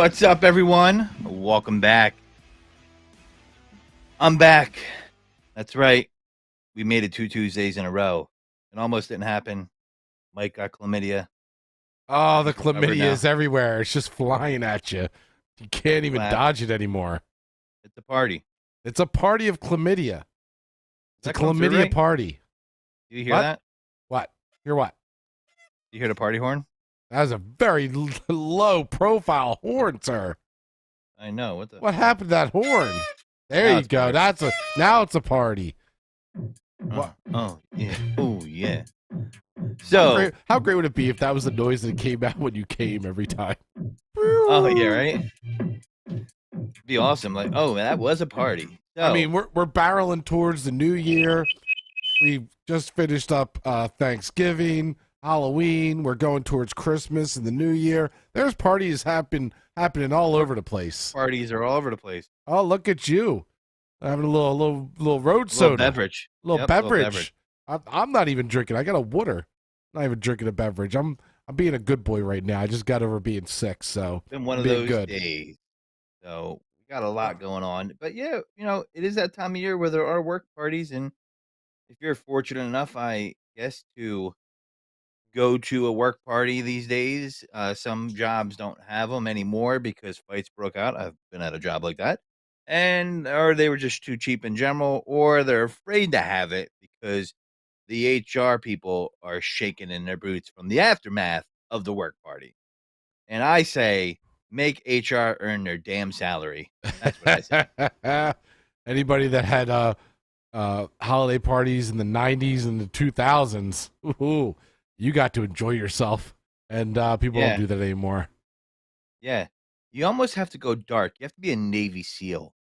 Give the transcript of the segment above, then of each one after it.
What's up, everyone? Welcome back. I'm back. That's right. We made it 2 Tuesdays in a row. It almost didn't happen. Mike got chlamydia. Oh, the He's recovered chlamydia now. is everywhere. It's just flying at you. You can't even Wow. dodge it anymore. It's a party. It's a party of chlamydia. It's a That come through chlamydia right? party. Do you hear What? that? What? Hear what? Do you hear the party horn? That was a very low profile horn, sir. I know. What happened to that horn? There Now you it's go. better. Now it's a party. Oh, oh, yeah. Oh, yeah. How So, great, how great would it be if that was the noise that came out when you came every time? oh, yeah, right? Be awesome. Like, oh, that was a party. So, I mean, we're barreling towards the new year. We just finished up Thanksgiving, Halloween. We're going towards Christmas and the new year. There's parties happening all over the place. parties are all over the place. Oh, look at you having a little road A soda, little beverage. little Yep, beverage. I'm not even drinking. I got a water. I'm not even drinking a beverage. I'm being a good boy right now. I just got over being sick, so Been one of being those good. days. So we got a lot going on. But yeah, it is that time of year where there are work parties, and if you're fortunate enough, I guess, to go to a work party these days, some jobs don't have them anymore because fights broke out. I've been at a job like that. And or they were just too cheap in general, or they're afraid to have it because the HR people are shaking in their boots from the aftermath of the work party. And I say, make HR earn their damn salary. That's what I say. Anybody that had holiday parties in the 90s and the 2000s, ooh, you got to enjoy yourself. And people Yeah. don't do that anymore. Yeah. You almost have to go dark. You have to be a Navy SEAL.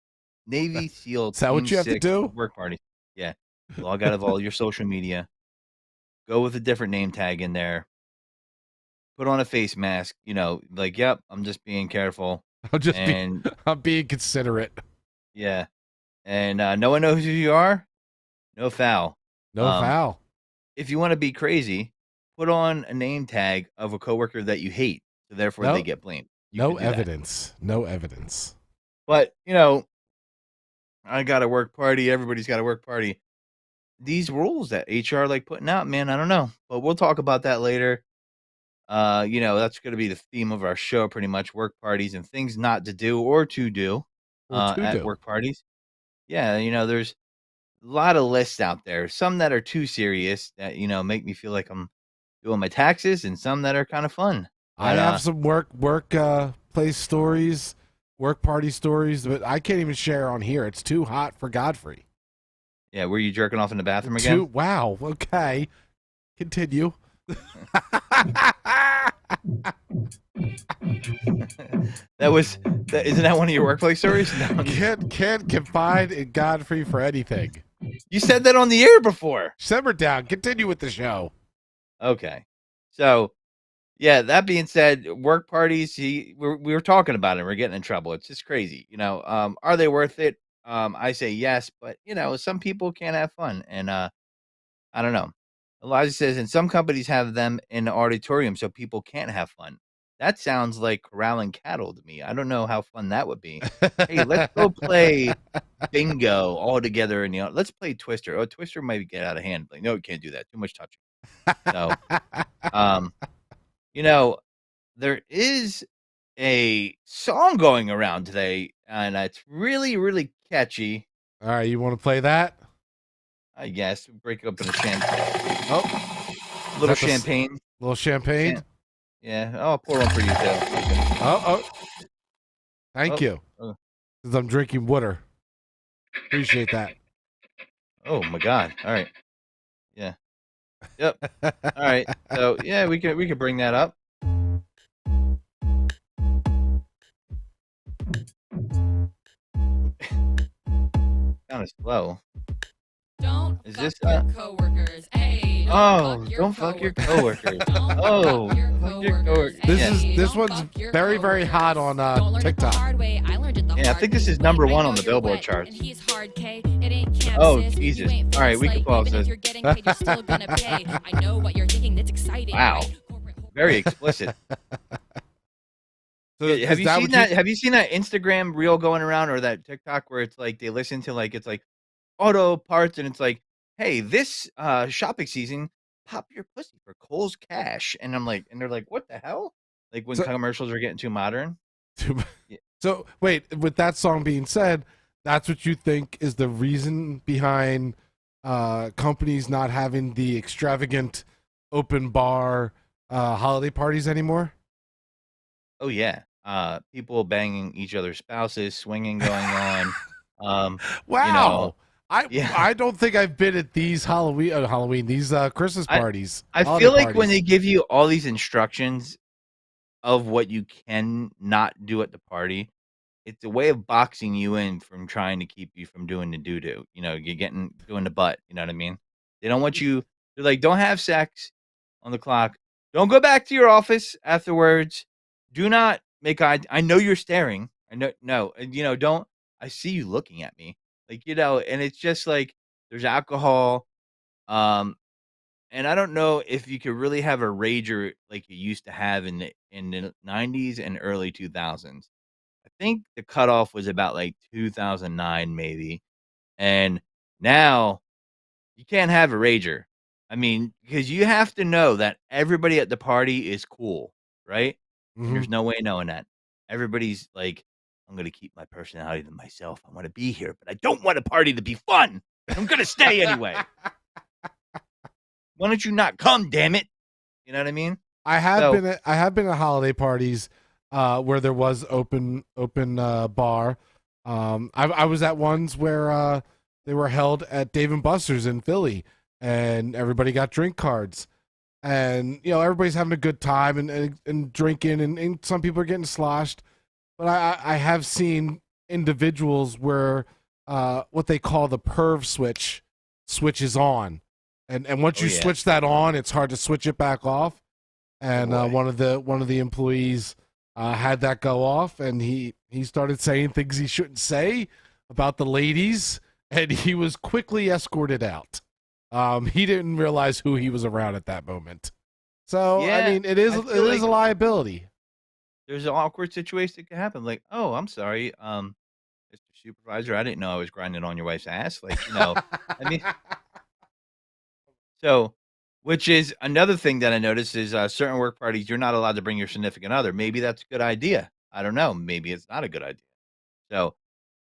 Navy SEAL Is that what Team you have to 6 do? work party. Yeah. Log out of all your social media. Go with a different name tag in there. Put on a face mask. Like, yep, I'm just being careful. And I'm being considerate. yeah. And no one knows who you are. No foul. No foul. If you want to be crazy, put on a name tag of a coworker that you hate. So therefore No- they get blamed. You No could do that. evidence. No evidence. But, I got a work party. Everybody's got a work party. These rules that HR like putting out, man, I don't know. But we'll talk about that later. That's going to be the theme of our show, pretty much work parties and things not to do or to do at work parties. Yeah, there's a lot of lists out there. Some that are too serious that, make me feel like I'm doing my taxes, and some that are kind of fun. I But, have some work place stories, work party stories, but I can't even share on here. It's too hot for Godfrey. yeah, were you jerking off in the bathroom again? Wow. Okay. Continue. Isn't that one of your workplace stories? No. Can't confide in Godfrey for anything. You said that on the air before. Simmer down. Continue with the show. Okay. So, yeah, that being said, work parties, we were talking about it. We're getting in trouble. It's just crazy. Are they worth it? I say yes, but, some people can't have fun. And I don't know. Elijah says, and some companies have them in the auditorium so people can't have fun. That sounds like corralling cattle to me. I don't know how fun that would be. Hey, let's go play bingo all together let's play Twister. Oh, Twister might get out of hand. Like, no, you can't do that. Too much touching. So, there is a song going around today, and it's really, really catchy. All right, you want to play that? I guess break it up in a champagne. Oh, Little champagne. Little champagne. Yeah, I'll pour one for you too. Oh. Thank you. Oh. Because I'm drinking water. Appreciate that. Oh my God! All right. Yeah. Yep. All right. So yeah, we can bring that up. Kind of slow. Don't Is fuck this, your coworkers. Hey, don't fuck your coworkers. Oh, fuck your coworkers. This one's very, very hot on TikTok. Yeah, I think this is number 1 on the Billboard charts. Oh, Jesus. All right, we can pause this. Wow. Very explicit. So Yeah, is that what you? have you seen that Instagram reel going around or that TikTok where it's like they listen to like it's like auto parts and it's like, "Hey, this, shopping season, pop your pussy for Kohl's Cash." And I'm like and they're like, "What the hell?" Like when So, commercials are getting too modern. Yeah. so wait. With that song being said, that's what you think is the reason behind companies not having the extravagant open bar holiday parties anymore. Oh, yeah. People banging each other's spouses, swinging going on. You know Wow. I yeah. I don't think I've been at these Halloween these Christmas I parties, I holiday feel like when parties. they give you all these instructions of what you can not do at the party, it's a way of boxing you in from trying to keep you from doing the doo-doo, you're getting doing the butt, you know what I mean? They don't want you they're like, "Don't have sex on the clock. Don't go back to your office afterwards. Do not make I know you're staring. I know no, and, don't I see you looking at me." Like, and it's just like there's alcohol, um, and I don't know if you could really have a rager like you used to have in the '90s and early 2000s. I think the cutoff was about, like, 2009 maybe, and now you can't have a rager. I mean, because you have to know that everybody at the party is cool, right? And Hmm. there's no way knowing that. Everybody's like, "I'm gonna keep my personality to myself. I wanna be here, but I don't want a party to be fun. I'm gonna stay anyway. Why don't you not come, damn it?" You know what I mean? So I have been at holiday parties where there was open bar. I was at ones where they were held at Dave and Buster's in Philly, and everybody got drink cards, and everybody's having a good time and drinking, and some people are getting sloshed. But I have seen individuals where what they call the perv switches on, and once oh, you yeah. switch that on, it's hard to switch it back off. Oh, And boy. one of the employees had that go off, and he started saying things he shouldn't say about the ladies, and he was quickly escorted out. He didn't realize who he was around at that moment. So I Yeah. mean, it is I it feel is like a liability. there's an awkward situation that could happen, like, "Oh, I'm sorry, Mr. Supervisor, I didn't know I was grinding on your wife's ass." Like, I mean so which is another thing that I noticed is, certain work parties, you're not allowed to bring your significant other. Maybe that's a good idea. I don't know. Maybe it's not a good idea. So,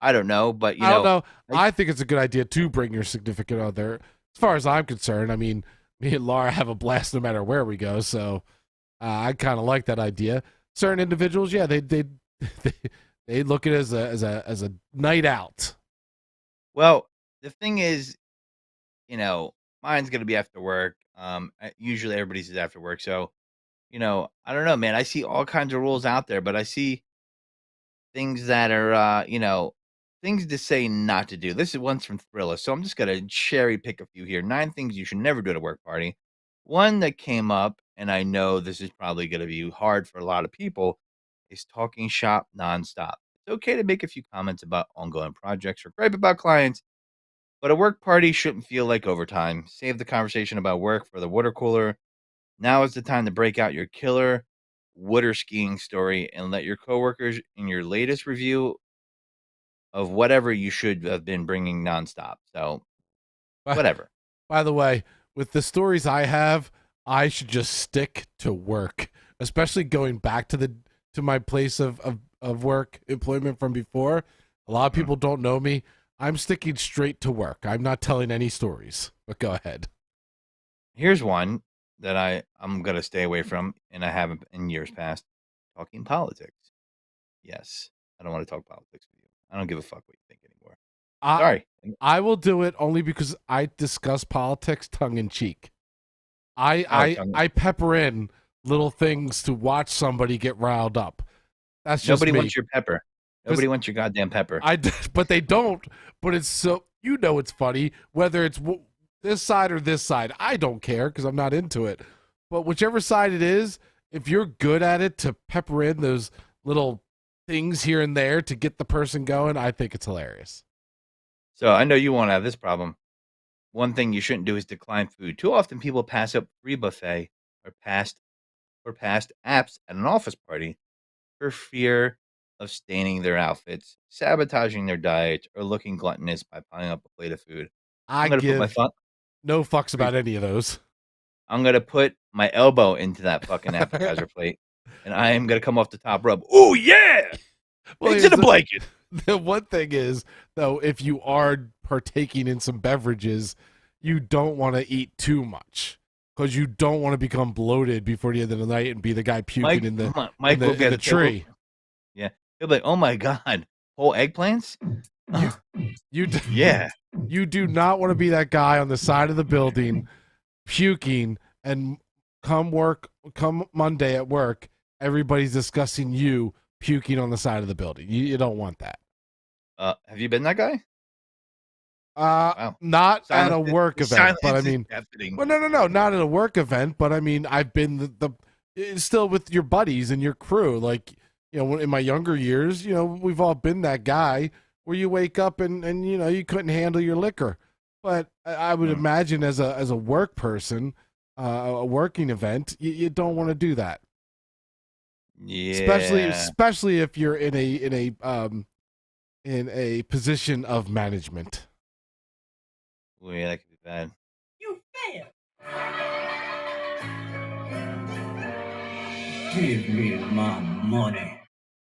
I don't know, but, I don't know. I I think it's a good idea to bring your significant other. As far as I'm concerned, I mean, me and Laura have a blast no matter where we go. So I kind of like that idea. Certain individuals, yeah, they they look at it as a night out. well, the thing is, mine's gonna be after work. Usually everybody's is after work, so, I don't know, man. I see all kinds of rules out there, but I see things that are, things to say not to do. This is one's from Thriller, so I'm just gonna cherry pick a few here. 9 things you should never do at a work party. One that came up, and I know this is probably gonna be hard for a lot of people, is talking shop nonstop. It's okay to make a few comments about ongoing projects or gripe about clients, but a work party shouldn't feel like overtime. Save the conversation about work for the water cooler. Now is the time to break out your killer water skiing story and let your coworkers in your latest review of whatever you should have been bringing nonstop. So, whatever. By the way, with the stories I have, I should just stick to work, especially going back to my place of work employment from before. A lot of Mhm. people don't know me. I'm sticking straight to work. I'm not telling any stories. But go ahead. Here's one that I'm gonna stay away from, and I haven't in years past. Talking politics. Yes, I don't want to talk politics with you. I don't give a fuck what you think anymore. I Sorry. I will do it only because I discuss politics tongue in cheek. I Oh, I I pepper in little things to watch somebody get riled up. That's just nobody me. wants your pepper. Because Nobody wants your goddamn pepper. but they don't. But it's so it's funny whether it's this side or this side. I don't care because I'm not into it. But whichever side it is, if you're good at it to pepper in those little things here and there to get the person going, I think it's hilarious. So I know you won't have this problem. One thing you shouldn't do is decline food. Too often people pass up free buffet or past apps at an office party for fear of staining their outfits, sabotaging their diet, or looking gluttonous by piling up a plate of food. I I'm gonna put my give no fucks Wait, about any of those. I'm gonna put my elbow into that fucking appetizer plate, and I am gonna come off the top rope. Oh yeah, Well, into here's the blanket. the one thing is, though, if you are partaking in some beverages, you don't want to eat too much because you don't want to become bloated before the end of the night and be the guy puking Mike, in the Mike will in get the tree. Yeah, he'll be like, "Oh my god, whole eggplants." You Yeah, you do not want to be that guy on the side of the building puking and come Monday at work, everybody's discussing you puking on the side of the building. You don't want that. have you been that guy? Wow, Not at a silence. work The event, but I silence is mean, deafening. well, no, not at a work event, but I mean, I've been still with your buddies and your crew. Like, in my younger years, we've all been that guy where you wake up and you couldn't handle your liquor. But I would imagine as a work person, a working event, you don't want to do that. Yeah, Especially if you're in a position of management. oh, yeah, that could be bad. You fail. Give me my money.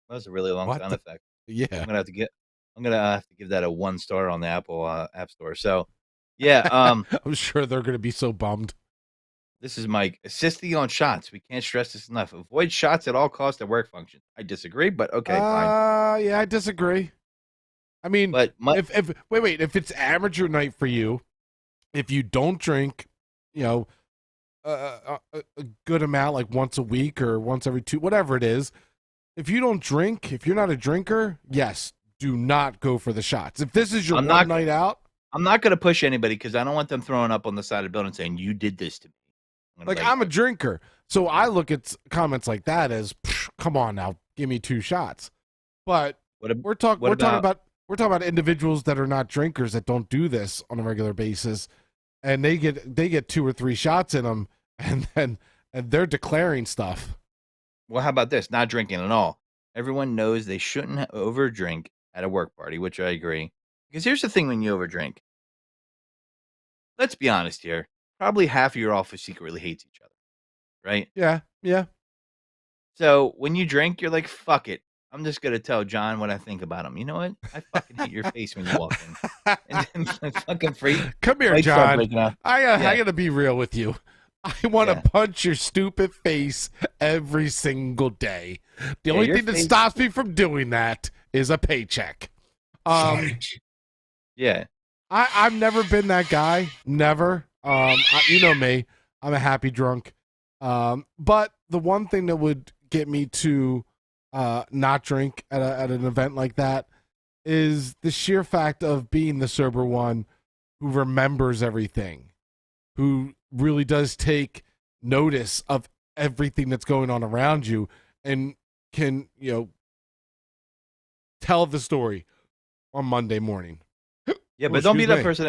That was a really long What sound the- effect. Yeah. I'm gonna have to give that a 1 star on the Apple App Store. So, yeah, I'm sure they're going to be so bummed. this is Mike assisting on shots. We can't stress this enough. Avoid shots at all costs at work functions. I disagree, but okay, fine. Yeah, I disagree. I mean, But if it's amateur night for you, if you don't drink, a good amount, like once a week or once every two, whatever it is, if you don't drink, if you're not a drinker, yes, do not go for the shots. If this is your night out, I'm not going to push anybody because I don't want them throwing up on the side of the building saying you did this to me. I'm a drinker, so I look at comments like that as, come on now, give me 2 shots. But we're talking about individuals that are not drinkers that don't do this on a regular basis, and they get 2 or 3 shots in them, and they're declaring stuff. Well, how about this? Not drinking at all. Everyone knows they shouldn't overdrink at a work party, which I agree. Because here's the thing: when you overdrink, let's be honest here. Probably half of your office secretly hates each other, right? Yeah. So when you drink, you're like, "Fuck it, I'm just gonna tell John what I think about him." You know what? I fucking hate your face when you walk in. And then fucking freak. Come here, Mike start John. breaking out. I gotta be real with you. I want to punch your stupid face every single day. The only thing that stops me from doing that is a paycheck. Yeah. I've never been that guy. Never. You know me. I'm a happy drunk. But the one thing that would get me to not drink at an event like that is the sheer fact of being the sober one who remembers everything, who really does take notice of everything that's going on around you and can, tell the story on Monday morning. Yeah, but don't be that person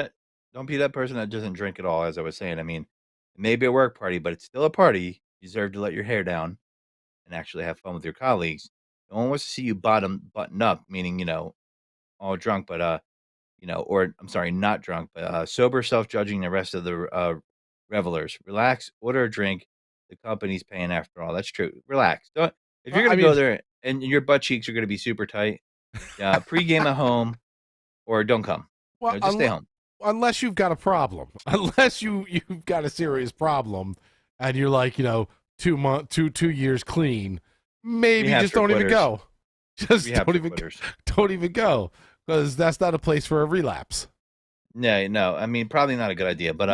that doesn't drink at all, as I was saying. I mean, it may be a work party, but it's still a party. You deserve to let your hair down and actually have fun with your colleagues. No one wants to see you button up, meaning, all drunk, but or I'm sorry, not drunk, but sober, self-judging the rest of the revelers. Relax, order a drink. The company's paying after all. That's true. Relax. Don't if you're gonna go there and your butt cheeks are gonna be super tight, pregame at home or don't come. Well, just stay home. Unless you've got a problem. Unless you've got a serious problem and you're like, 2 years clean, maybe just don't even go. Just don't even go. Because that's not a place for a relapse. No. I mean, probably not a good idea. But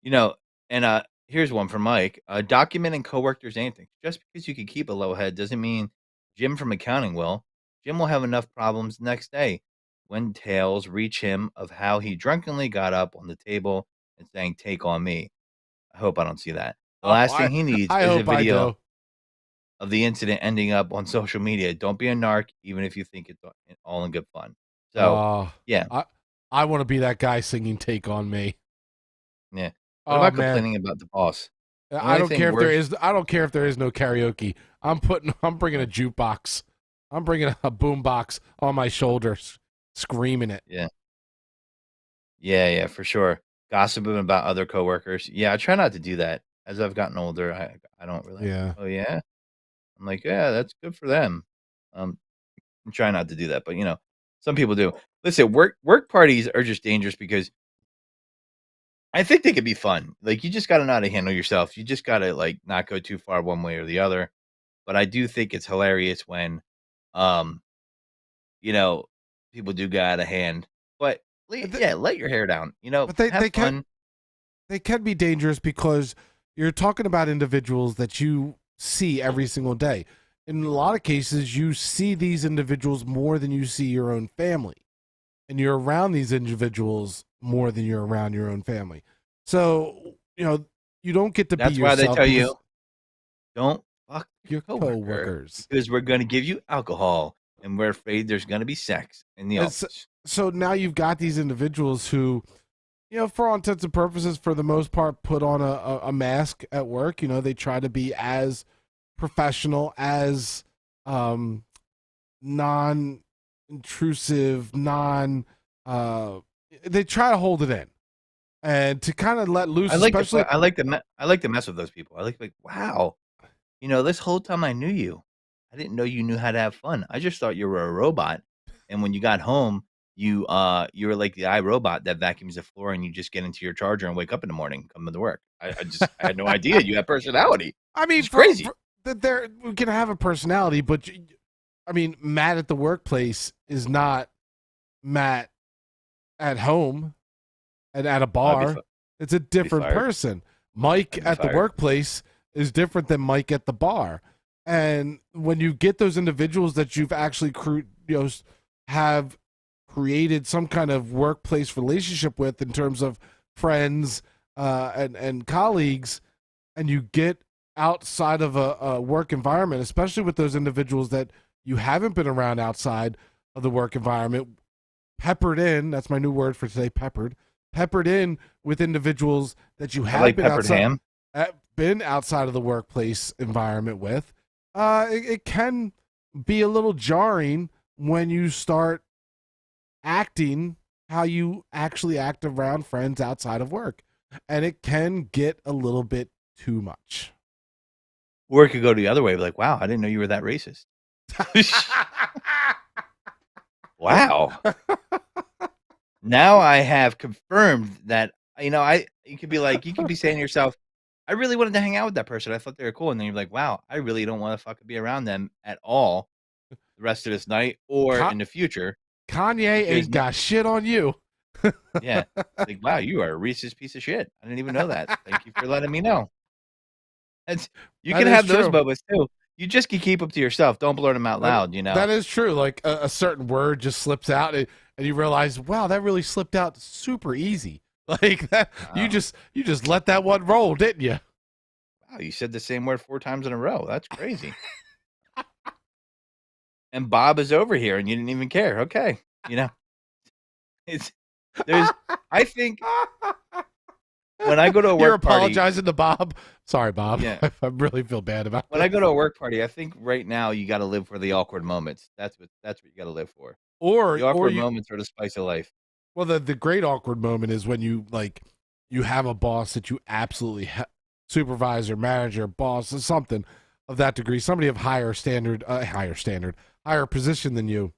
and here's one from Mike. Documenting coworkers' antics. Just because you can keep a low head doesn't mean Jim from accounting will. Jim will have enough problems the next day when tales reach him of how he drunkenly got up on the table and saying, "Take on me." I hope I don't see that. The last thing he needs is a video of the incident ending up on social media. Don't be a narc, even if you think it's all in good fun. So, yeah. I want to be that guy singing "Take on Me." Yeah. What about complaining about the boss? The I only don't thing care if there worse is. I don't care if there is no karaoke. I'm bringing a jukebox. I'm bringing a boom box on my shoulders, screaming it. yeah. Yeah, for sure. Gossiping about other coworkers. Yeah, I try not to do that. As I've gotten older, I don't really like, Yeah. "Oh, yeah?" I'm like, "Yeah, that's good for them." Um, I'm trying not to do that, but, some people do. Listen, work parties are just dangerous because I think they could be fun. Like, you just gotta know how to handle yourself. You just gotta, like, not go too far one way or the other. But I do think it's hilarious when, um, you know, people do get out of hand. But, Th- yeah, let your hair down, But have fun. they can be dangerous because you're talking about individuals that you see every single day. In a lot of cases, you see these individuals more than you see your own family, and you're around these individuals more than you're around your own family. So, you don't get to be That's why they yourself tell because you, "Don't fuck your your coworker coworkers. because we're gonna give you alcohol, and we're afraid there's gonna be sex in the It's office." so now you've got these individuals who, for all intents and purposes, for the most part, put on a mask at work. They try to be as professional, as non intrusive, they try to hold it in and to kind of let loose, especially. I like to mess with those people. I like, "Wow, this whole time I knew you, I didn't know you knew how to have fun. I just thought you were a robot, and when you got home, you were like the iRobot that vacuums the floor, and you just get into your charger and wake up in the morning, come to work. I had no idea you had personality. I mean, It's crazy." for that there we can have a personality, but I mean, Matt at the workplace is not Matt at home and at a I'd be bar. fi It's a I'd be different fired. person. Mike I'd be at the fired. workplace is different than Mike at the bar. And when you get those individuals that you've actually have created some kind of workplace relationship with in terms of friends and colleagues, and you get outside of a work environment, especially with those individuals that you haven't been around outside of the work environment, peppered in, that's my new word for today, peppered in with individuals that you I have like peppered ham. been outside of the workplace environment with. It can be a little jarring when you start acting how you actually act around friends outside of work, and it can get a little bit too much. Or it could go the other way, like, "Wow, I didn't know you were that racist." Wow. Now I have confirmed that, you could be saying to yourself, "I really wanted to hang out with that person. I thought they were cool." And then you're like, "Wow, I really don't wanna fucking be around them at all the rest of this night or Ka- in the future Kanye because ain't got shit on you. yeah. Like, "Wow, you are a racist piece of shit. I didn't even know that. Thank you for letting me know." It's You That can is have those true. moments too. You just can keep them to yourself. Don't blurt them out That, loud. that is true. Like a certain word just slips out, and you realize, wow, that really slipped out super easy. Like that, Wow. you just let that one roll, didn't you? Wow, you said the same word 4 times in a row. That's crazy. And Bob is over here, and you didn't even care. Okay. You know, it's there's I think when I go to a You're work party apologizing to Bob. Sorry, Bob. yeah, I really feel bad about when I this. go to a work party, I think right now you gotta live for the awkward moments. That's what you gotta live for. The Or awkward you moments are the spice of life. Well, the great awkward moment is when you have a boss that you absolutely supervisor, manager, boss, or something of that degree, somebody of higher position than you,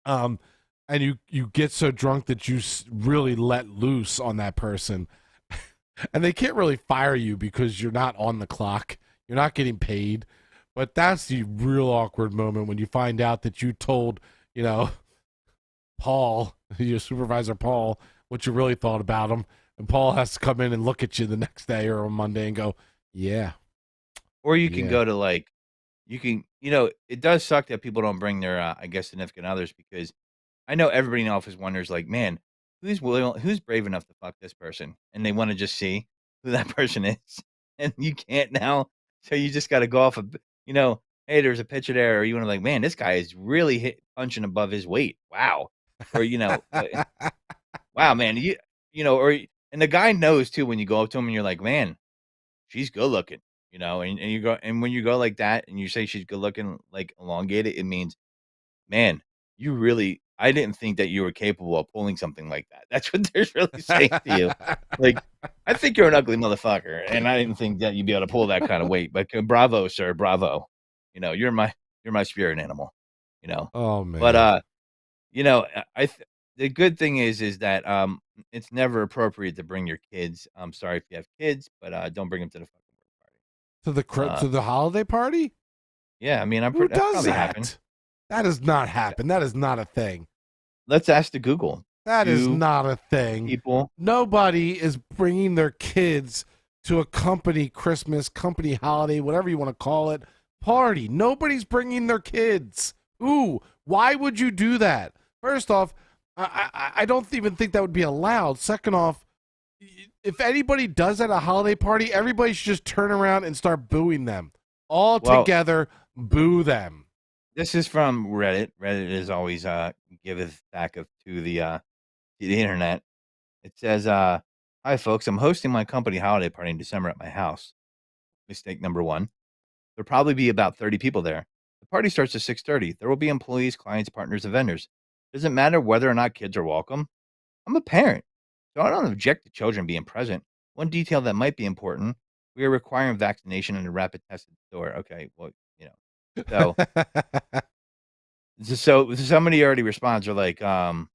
um, and you get so drunk that you really let loose on that person, and they can't really fire you because you're not on the clock, you're not getting paid, but that's the real awkward moment when you find out that you told you know Paul, your supervisor Paul, what you really thought about him. And Paul has to come in and look at you the next day or on Monday and go, yeah, Or you can yeah. go to, like it does suck that people don't bring their, I guess, significant others because I know everybody in the office wonders, like, "Man, who's brave enough to fuck this person?" And they wanna just see who that person is, and you can't now, so you just gotta go off of "Hey, there's a picture there," or you wanna like, "Man, this guy is really punching above his weight. Wow." Or, "Wow, man, or and the guy knows too when you go up to him and you're like, "Man, she's good looking, and you go and when you go like that and you say she's good looking, like elongated, it means, man, you really I didn't think that you were capable of pulling something like that. That's what they're really saying to you. Like, I think you're an ugly motherfucker, and I didn't think that you'd be able to pull that kind of weight. But bravo, sir, bravo. You're my spirit animal. You know, Oh but man. the good thing is that it's never appropriate to bring your kids. I'm sorry if you have kids, but don't bring them to the fucking To the work party. to the holiday party? Yeah, I mean, Who that's does probably happened. that? That does not happen. That is not a thing. Let's ask the Google. That is Do not a thing. people Nobody is bringing their kids to a company Christmas, company holiday, whatever you want to call it, party. Nobody's bringing their kids. Ooh, why would you do that? First off, I don't even think that would be allowed. Second off, if anybody does at a holiday party, everybody should just turn around and start booing them. All Well, together, boo them. this is from Reddit. Reddit is always giveth back to the internet. It says, "Hi folks, I'm hosting my company holiday party in December at my house. Mistake number one. There'll probably be about 30 people there. The party starts at 6:30. There will be employees, clients, partners, and vendors. Doesn't matter whether or not kids are welcome. I'm a parent, so I don't object to children being present. One detail that might be important: we are requiring vaccination and a rapid test at the door." Okay, well, so so somebody already responds. They're like, "In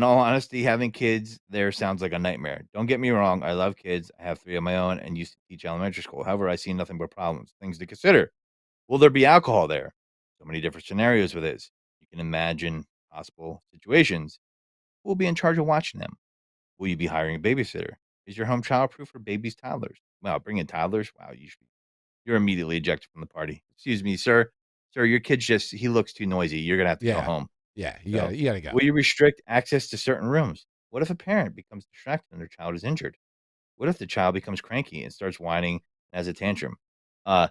all honesty, having kids there sounds like a nightmare. Don't get me wrong, I love kids. I have 3 of my own and used to teach elementary school. However, I see nothing but problems. Things to consider. Will there be alcohol there? So many different scenarios with this. You can imagine possible situations. Who will be in charge of watching them? Will you be hiring a babysitter? Is your home childproof for babies, toddlers? Wow, bring in toddlers? Wow, you're immediately ejected from the party. Excuse me, sir. Sir, your kid's he looks too noisy. You're gonna have to go Yeah, home. yeah, So, you gotta go. will you restrict access to certain rooms? What if a parent becomes distracted and their child is injured? What if the child becomes cranky and starts whining and has a tantrum? Uh,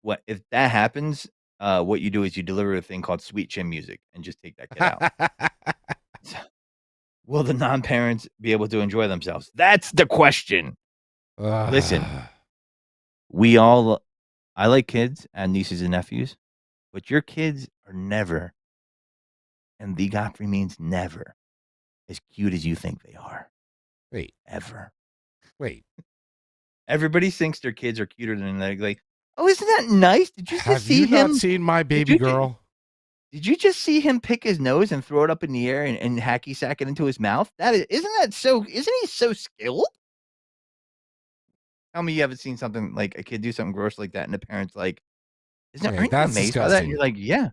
what if that happens? What you do is you deliver a thing called sweet chin music and just take that kid out. Will the non-parents be able to enjoy themselves? That's the question. Listen, we all I like kids and nieces and nephews, but your kids are never, and the Godfrey means never, as cute as you think they are. Wait, Ever. wait. Everybody thinks their kids are cuter than they're like, "Oh, isn't that nice? Did you just Have see you not him? seen my Did baby you girl? did you just see him pick his nose and throw it up in the air and hacky sack it into his mouth? Isn't he so skilled?" Tell me you haven't seen something like a kid do something gross like that, and the parents like, Okay, aren't you that's amazed by that?" And disgusting. you're like, "Yeah,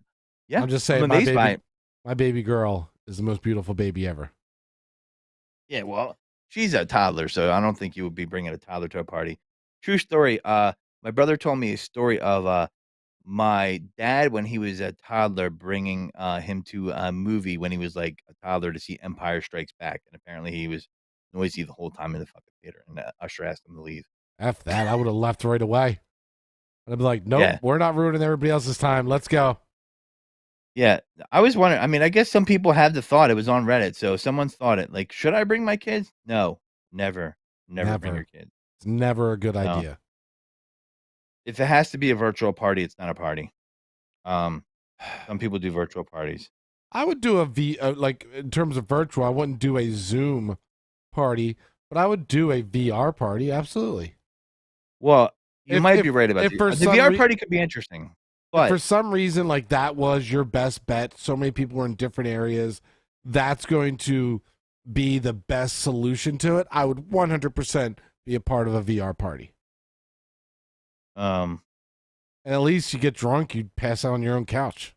yeah, I'm just I'm saying, amazed by it." my baby girl is the most beautiful baby ever. Yeah, well, she's a toddler, so I don't think you would be bringing a toddler to a party. True story, my brother told me a story of, my dad when he was a toddler bringing, him to a movie when he was, like, a toddler to see Empire Strikes Back, and apparently he was noisy the whole time in the fucking theater, and the usher asked him to leave. F that. I would have left right away. I'd be like, nope, Yeah, we're not ruining everybody else's time. Let's go. yeah, I was wondering I mean, I guess some people had the thought, it was on Reddit, so someone's thought it, like, "Should I bring my kids?" No, never, never bring your Never. kids. It's never a good No. idea. If it has to be a virtual party, it's not a party. Um, some people do virtual parties. I would do like in terms of virtual, I wouldn't do a Zoom party, but I would do a VR party. Absolutely. Well, you might If be right about if for the some VR party could be interesting, if for but some reason like that was your best bet, so many people were in different areas, that's going to be the best solution to it. I would 100% be a part of a VR party. um, And at least you get drunk, you pass out on your own couch.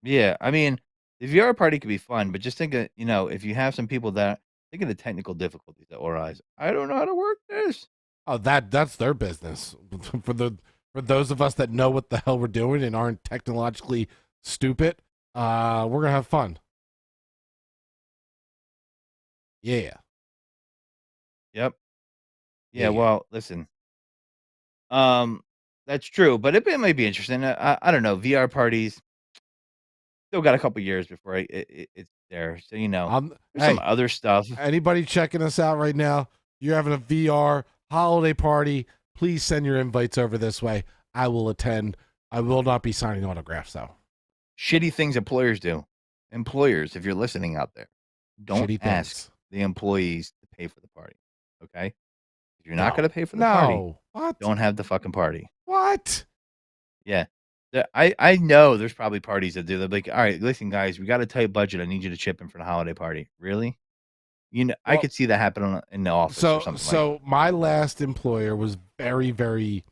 yeah, I mean, the VR party could be fun, but just think of, if you have some people that think of the technical difficulties that will arise. I don't know how to work this. Oh, that's their business. For those of us that know what the hell we're doing and aren't technologically stupid, we're gonna have fun. Yeah. Yep. Yeah. Yeah. Well, listen. Um, that's true, but it might be interesting. I don't know. VR parties. still got a couple years before it's there. So there's some Hey, other stuff. anybody checking us out right now? You're having a VR holiday party. Please send your invites over this way. I will attend. I will not be signing autographs though. Shitty things employers do. Employers, if you're listening out there, don't Shitty ask things. the employees to pay for the party. Okay? If you're not No. going to pay for the party, No. What? don't have the fucking party. What? Yeah. I know there's probably parties that do that. Like, all right, listen, guys, we got a tight budget. I need you to chip in for the holiday party. Really? I Well, could see that happen in the office or something like So my last employer was very, very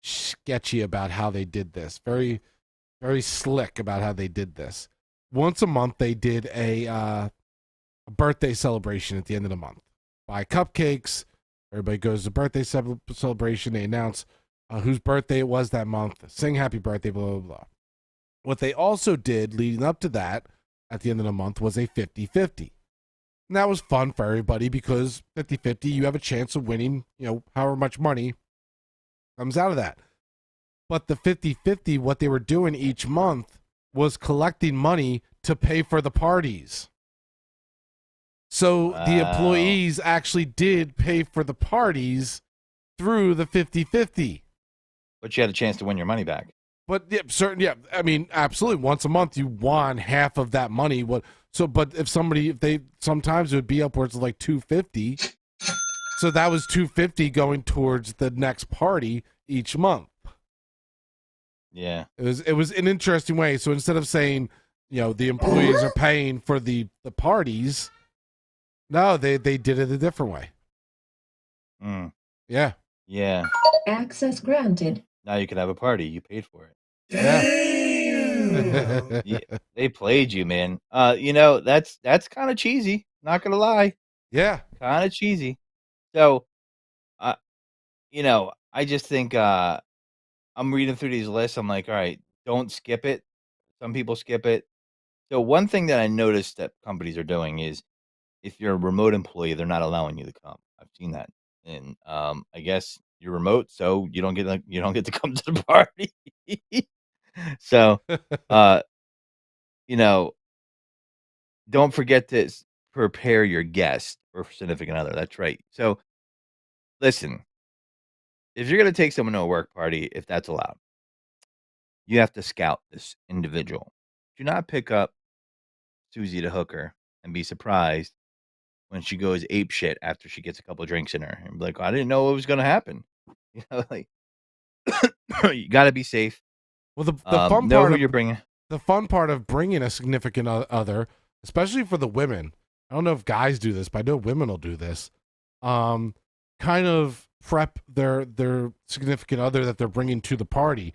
sketchy about how they did this. Very, very slick about how they did this. Once a month, they did a birthday celebration at the end of the month. Buy cupcakes. Everybody goes to birthday celebration. They announce whose birthday it was that month. Sing happy birthday, blah, blah, blah. What they also did leading up to that at the end of the month was a 50-50. And that was fun for everybody because 50-50, you have a chance of winning, however much money comes out of that. But the 50-50, what they were doing each month was collecting money to pay for the parties. So the employees actually did pay for the parties through the 50-50. But you had a chance to win your money back. But I mean, absolutely. Once a month, you won half of that money. But sometimes it would be upwards of like $250. So that was $250 going towards the next party each month. Yeah, it was an interesting way. So instead of saying, the employees are paying for the parties, no, they did it a different way. Mm. Yeah. Yeah. Access granted. Now you can have a party. You paid for it. Yeah. Yeah, they played you, man. That's kind of cheesy. Not gonna lie. Yeah. Kind of cheesy. So, I just think I'm reading through these lists. I'm like, all right, don't skip it. Some people skip it. So one thing that I noticed that companies are doing is if you're a remote employee, they're not allowing you to come. I've seen that, and I guess you're remote, so you don't get to come to the party. So, don't forget to prepare your guest or significant other. That's right. So, listen, if you're gonna take someone to a work party, if that's allowed, you have to scout this individual. Do not pick up Susie the hooker and be surprised when she goes ape shit after she gets a couple of drinks in her and be like, "I didn't know what was gonna happen." Like you gotta be safe. Well, the fun know part who of you're bringing. the fun part of bringing a significant other, especially for the women, I don't know if guys do this, but I know women will do this. Kind of prep their significant other that they're bringing to the party.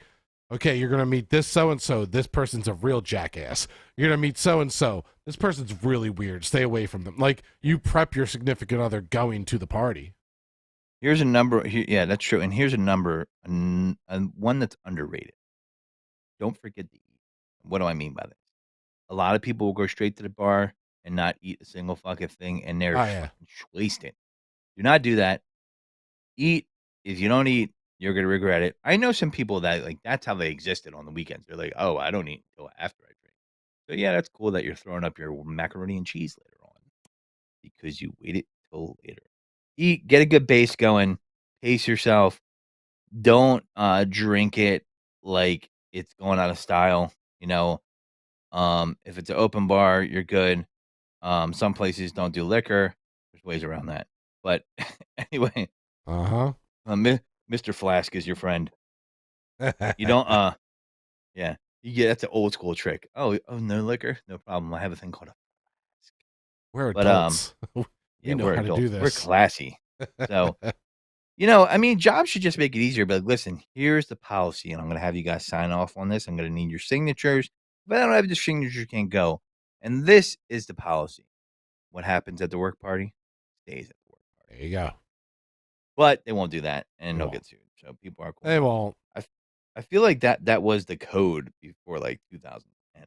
Okay, you're gonna meet this so and so. This person's a real jackass. You're gonna meet so and so. This person's really weird. Stay away from them. Like you prep your significant other going to the party. Here's a number. Yeah, that's true. And here's a number, and one that's underrated. Don't forget to eat. What do I mean by this? A lot of people will go straight to the bar and not eat a single fucking thing, and they're fucking wasted. Do not do that. Eat. If you don't eat, you're gonna regret it. I know some people that that's how they existed on the weekends. They're like, "Oh, I don't eat until after I drink." So yeah, that's cool that you're throwing up your macaroni and cheese later on because you waited till later. Eat, get a good base going, pace yourself. Don't drink it like it's going out of style. If it's an open bar, you're good. Some places don't do liquor. There's ways around that. But anyway, Mr. Flask is your friend. You don't yeah. That's an old school trick. Oh, no liquor? No problem. I have a thing called a flask. We're But adults. yeah, know we're how to adults. do We're this. classy. So jobs should just make it easier. But listen, here's the policy, and I'm gonna have you guys sign off on this. I'm gonna need your signatures. If I don't have your signatures, you can't go. And this is the policy. What happens at the work party stays at the work party. There you go. But they won't do that, and They they'll won't. get sued. So people are cool. They won't. I feel like that was the code before 2010 or something.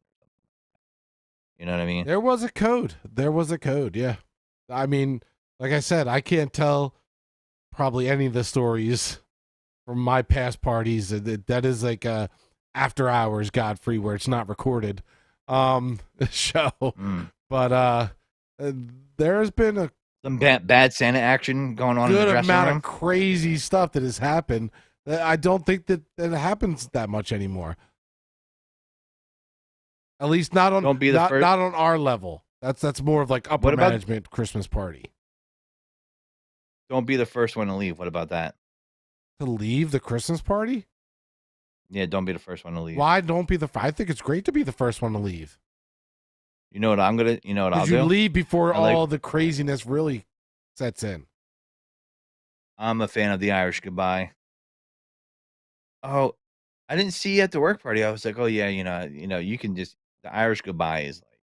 You know what I mean? There was a code. Yeah. I mean, like I said, I can't tell probably any of the stories from my past parties. That is like after hours Godfrey where it's not recorded. show. Mm. But there's been a Some bad Santa action going on in the good dressing amount room. of crazy stuff that has happened. That I don't think that it happens that much anymore. At least not on Don't be the not, first- not on our level. That's more of like upper What about- management Christmas party. Don't be the first one to leave. What about that? To leave the Christmas party? Yeah, don't be the first one to leave. Why don't be the? I think it's great to be the first one to leave. You know what I'm gonna? You know what I'll Because you do? leave before I like- all the craziness really sets in. I'm a fan of the Irish goodbye. Oh, I didn't see you at the work party. I was like, oh yeah, you can just the Irish goodbye is like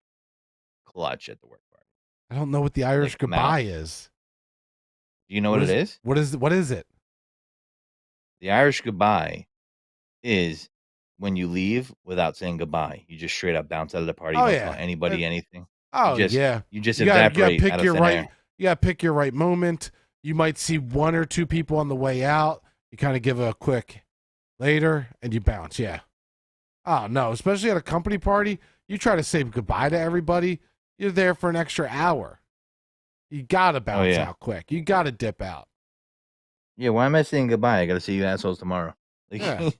clutch at the work party. I don't know what the Irish come out. goodbye is. Do you know what it is? What is it? The Irish goodbye is when you leave without saying goodbye. You just straight up bounce out of the party. You Oh, don't yeah. tell anybody anything. Oh just- yeah. You just You gotta evaporate pick out of your thin right. air. You gotta pick your right moment. You might see one or two people on the way out. You kind of give a quick later, and you bounce. Yeah. Oh no, especially at a company party, you try to say goodbye to everybody. You're there for an extra hour. You gotta bounce yeah. out quick. You gotta dip out. Yeah, why am I saying goodbye? I got to see you assholes tomorrow. Like, Yeah.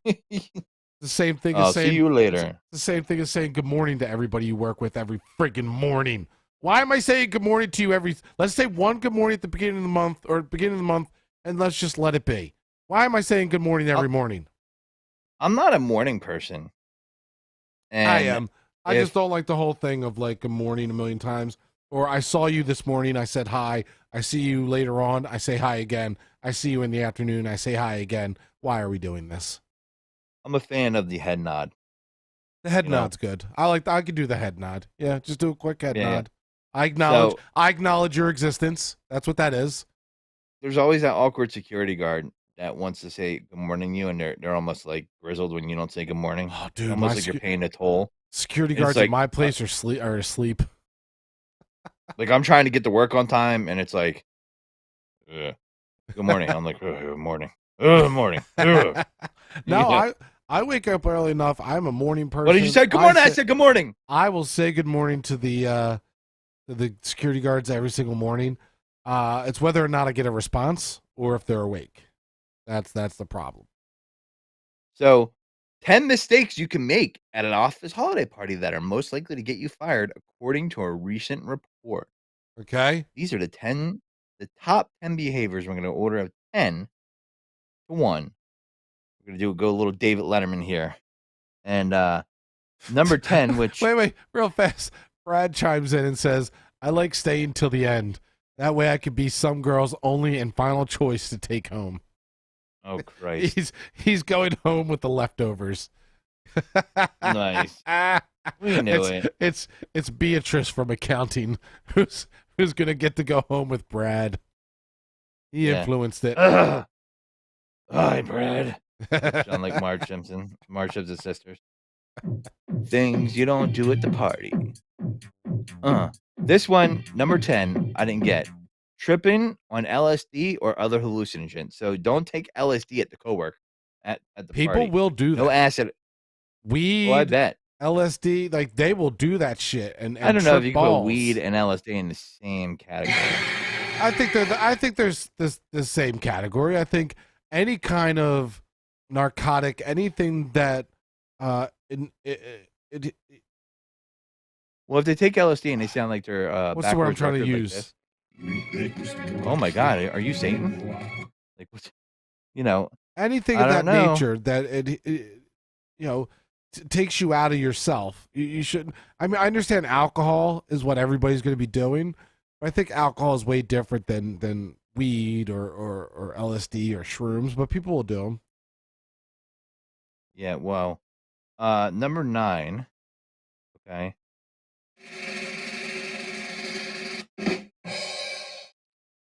The same thing I'll as saying see you later. the same thing as saying good morning to everybody you work with every freaking morning. Why am I saying good morning to you every? Let's say one good morning at the beginning of the month or beginning of the month, and let's just let it be. Why am I saying good morning every morning? I'm not a morning person. And I am. I if- just don't like the whole thing of like good morning a million times. Or I saw you this morning, I said hi. I see you later on, I say hi again. I see you in the afternoon, I say hi again. Why are we doing this? I'm a fan of the head nod. The head You know. nod's good. I could do the head nod. Yeah, just do a quick head Yeah. nod. I acknowledge So- I acknowledge your existence. That's what that is. There's always that awkward security guard that wants to say good morning to you, and they're almost like grizzled when you don't say good morning. Oh, dude, almost my like you're secu- paying a toll. security It's guards like, at my place are asleep. Like I'm trying to get to work on time, and it's like, good morning. I'm like, good morning. Good morning. Ugh." No, Yeah. I wake up early enough. I'm a morning person. What did you say? Good morning. I said good morning. I will say good morning to the security guards every single morning. It's whether or not I get a response or if they're awake. That's the problem. So, 10 mistakes you can make at an office holiday party that are most likely to get you fired, according to a recent report. Okay. These are the top 10 behaviors. We're going to order of 10 to 1. We're going to go a little David Letterman here. And number 10, which Wait, real fast. Brad chimes in and says, "I like staying till the end. That way I could be some girl's only and final choice to take home." oh Christ. He's going home with the leftovers. Nice. We knew It's Beatrice from accounting who's gonna get to go home with Brad. He Yeah. influenced it. Ugh. Hi, Brad. Sound like Marge Simpson. Marge Simpson's sisters. Things you don't do at the party. This one, number 10, I didn't get. Tripping on LSD or other hallucinogens. So don't take LSD at the cowork at the People party. will do that. No acid. Weed, Well, I bet. LSD, like they will do that shit. And I don't know if trip you can balls. put weed and LSD in the same category. I think there's the same category. I think any kind of narcotic, anything that Well, if they take LSD and they sound like they're What's the word I'm backwards trying to record like use? this. Oh my God, are you Satan? Like, what? You know, anything I of that don't know. nature that takes you out of yourself. You shouldn't. I mean, I understand alcohol is what everybody's going to be doing, but I think alcohol is way different than weed or LSD or shrooms. But people will do them. yeah. Well, number 9. Okay.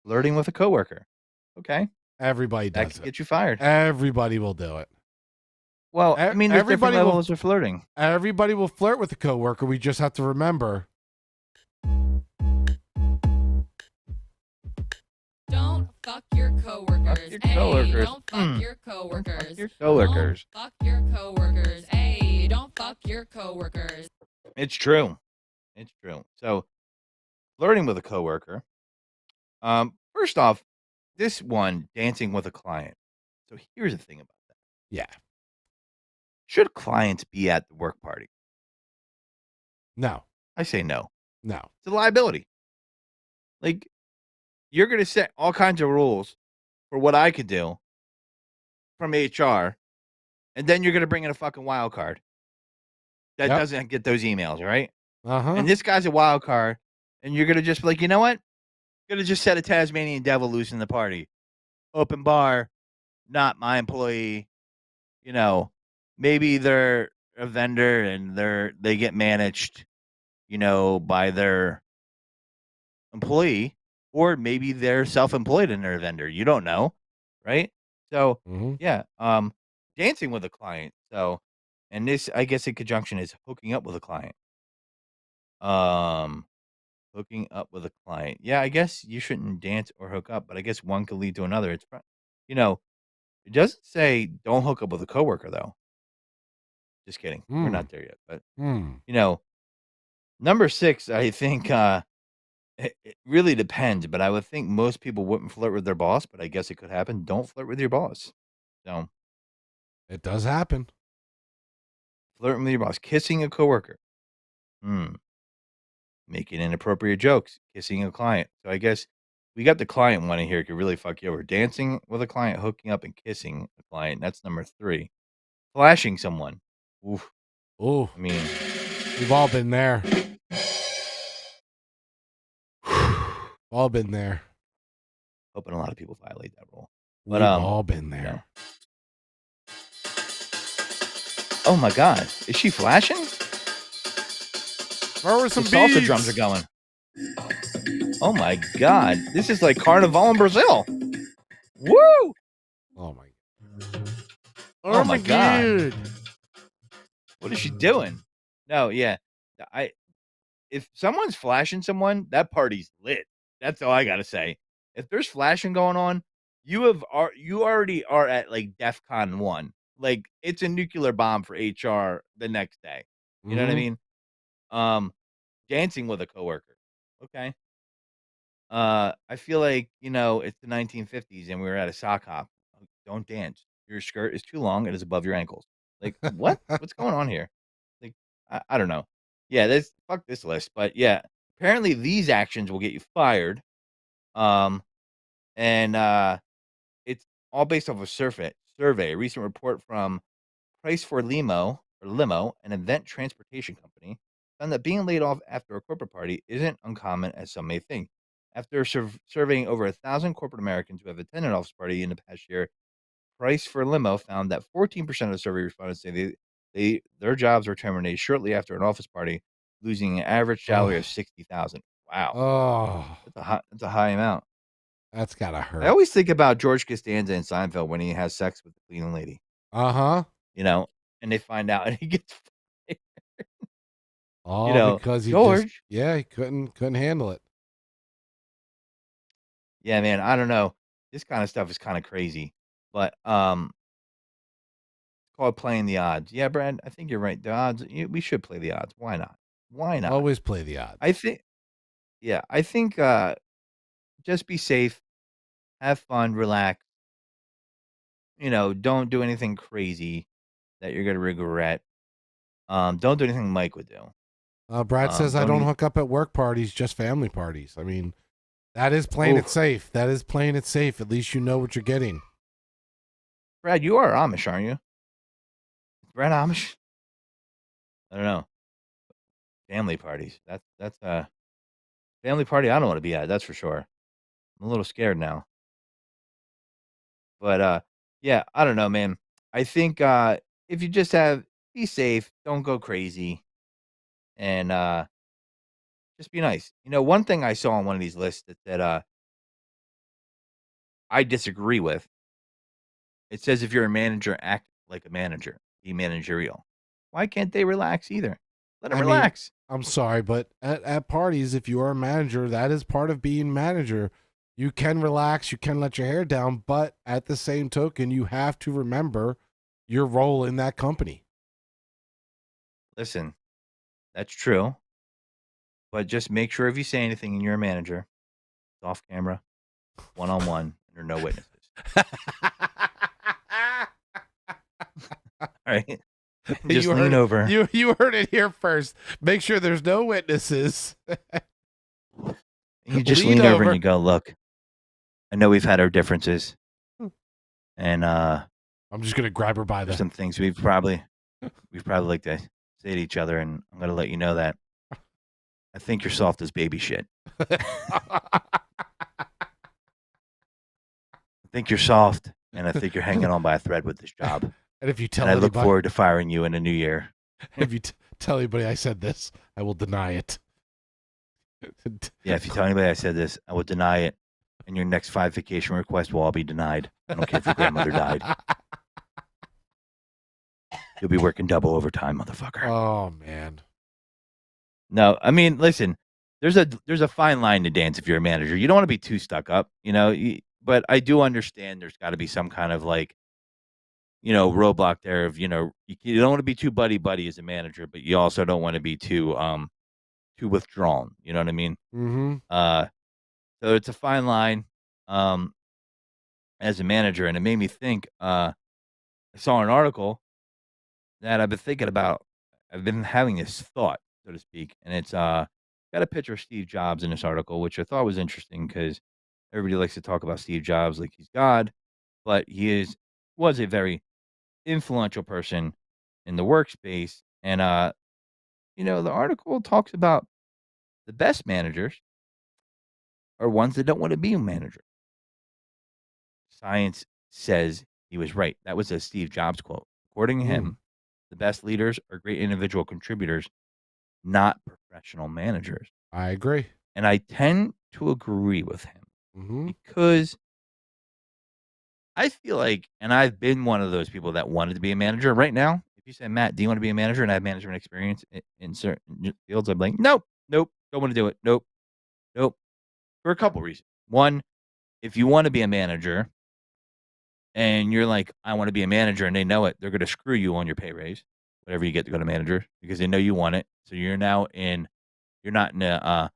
Flirting with a coworker. Okay, Everybody that does could it. get you fired. Everybody will do it. Well, I mean, there's different everybody will- levels of flirting. Everybody will flirt with a coworker. We just have to remember. Don't fuck your coworkers. your Hey, coworkers. don't fuck your coworkers. Your coworkers. Don't fuck your coworkers. Hey, don't fuck your coworkers. It's true. It's true. So, flirting with a coworker. First off, this one, dancing with a client. So here's the thing about that. Yeah. Should clients be at the work party? No. I say no. No. It's a liability. Like, you're gonna set all kinds of rules for what I could do from HR, and then you're gonna bring in a fucking wild card that Yep. doesn't get those emails, right? Uh-huh. And this guy's a wild card, and you're gonna just be like, you know what? Gonna just set a Tasmanian devil loose in the party. Open bar, not my employee. You know, maybe they're a vendor and they get managed, by their employee, or maybe they're self-employed and they're a vendor. You don't know, right? So, Mhm. yeah, dancing with a client. So, and this, I guess, in conjunction is hooking up with a client. Um, hooking up with a client. Yeah, I guess you shouldn't dance or hook up, but I guess one could lead to another. You know, it doesn't say don't hook up with a coworker though. Just kidding. We're Mm. not there yet, but Mm. you know, number 6, I think, it really depends, but I would think most people wouldn't flirt with their boss, but I guess it could happen. Don't flirt with your boss. So, It does happen. flirting with your boss, kissing a coworker, hmm, making inappropriate jokes, kissing a client. So I guess we got the client one in here could really fuck you over. Dancing with a client, hooking up, and kissing a client. That's number 3. Flashing someone. Oof. Oh, I mean, we've all been there. All been there. hoping a lot of people violate that rule. But We've all been you there. know. Oh my God, is she flashing? Where were The some salsa beads? drums are going. Oh my God, this is like Carnival in Brazil. Woo! Oh my. Oh my God. God. What is she doing? No, yeah. If someone's flashing someone, that party's lit. That's all I gotta say. If there's flashing going on, you already are at like DEFCON 1. Like it's a nuclear bomb for HR the next day. You know what I Mhm. mean? Um, dancing with a coworker. Okay. I feel like, it's the 1950s and we were at a sock hop. Don't dance. Your skirt is too long. It is above your ankles. Like, what? What's going on here? Like, I don't know. Yeah, this fuck this list. But yeah, apparently these actions will get you fired. Um, and it's all based off a survey. A recent report from Price for Limo, an event transportation company, found that being laid off after a corporate party isn't uncommon as some may think. After surveying over 1,000 corporate Americans who have attended an office party in the past year, Price for Limo found that 14% of the survey respondents say their jobs were terminated shortly after an office party, losing an average salary of Oh. 60,000. Wow, Oh, that's a high amount. that's gotta I hurt. always think about George Costanza in Seinfeld when he has sex with the cleaning lady, Uh-huh. and they find out and he gets fired. All because he just George. he couldn't handle it. Yeah, man, I don't know. This kind of stuff is kind of crazy, but it's called playing the odds. Yeah, Brad, I think you're right. The odds, we should play the odds. Why not? Why not? Always play the odds. I think, yeah, I think just be safe, have fun, relax. Don't do anything crazy that you're gonna regret. Don't do anything Mike would do. Brad says I Don't don't eat. hook up at work parties, just family parties. I mean, that is playing it Oof. safe. That is playing it safe. At least you know what you're getting. Brad, you are Amish, aren't you? Brad Amish? I don't know. Family parties. That's a family party I don't want to be at. That's for sure. I'm a little scared now. But, yeah, I don't know, man. I think, if you just be safe, don't go crazy, and, just be nice. One thing I saw on one of these lists that said, I disagree with, it says, "If you're a manager, act like a manager. Be managerial." Why can't they relax either? Let them I mean, relax. I'm sorry, but at parties, if you are a manager, that is part of being manager. You can relax, you can let your hair down, but at the same token, you have to remember your role in that company. Listen, That's true. But just make sure if you say anything and you're a manager, it's off camera, one-on-one, and there are no witnesses. All right? Just lean over. You heard it here first. Make sure there's no witnesses. You just lean over and you go, look, I know we've had our differences. And I'm just gonna grab her by there's the some things we've probably like to say to each other, and I'm gonna let you know that I think you're soft as baby shit. I think you're soft, and I think you're hanging on by a thread with this job. And if you tell and I look anybody, forward to firing you in a new year. if you tell anybody I said this, I will deny it. Yeah, if you tell anybody I said this, I will deny it. And your next 5 vacation requests will all be denied. I don't care if your grandmother died. You'll be working double overtime, motherfucker. Oh man. No, I mean, listen, there's a fine line to dance if you're a manager. You don't want to be too stuck up, but I do understand there's got to be some kind of roadblock there of, you don't want to be too buddy as a manager, but you also don't want to be too withdrawn. You know what I mean? Mm-hmm. So it's a fine line as a manager, and it made me think. I saw an article that I've been thinking about. I've been having this thought, so to speak, and it's got a picture of Steve Jobs in this article, which I thought was interesting because everybody likes to talk about Steve Jobs like he's God, but he was a very influential person in the workspace, and the article talks about the best managers are ones that don't want to be a manager. Science says he was right. That was a Steve Jobs quote. According to him, the best leaders are great individual contributors, not professional managers. I agree. And I tend to agree with him because I feel like, and I've been one of those people that wanted to be a manager. Right now, if you say, Matt, do you want to be a manager? And I have management experience in certain fields, I'm like, nope, don't want to do it. Nope. For a couple reasons. One, if you want to be a manager and you're like, I want to be a manager, and they know it, they're going to screw you on your pay raise, whatever you get to go to manager, because they know you want it. So you're not in a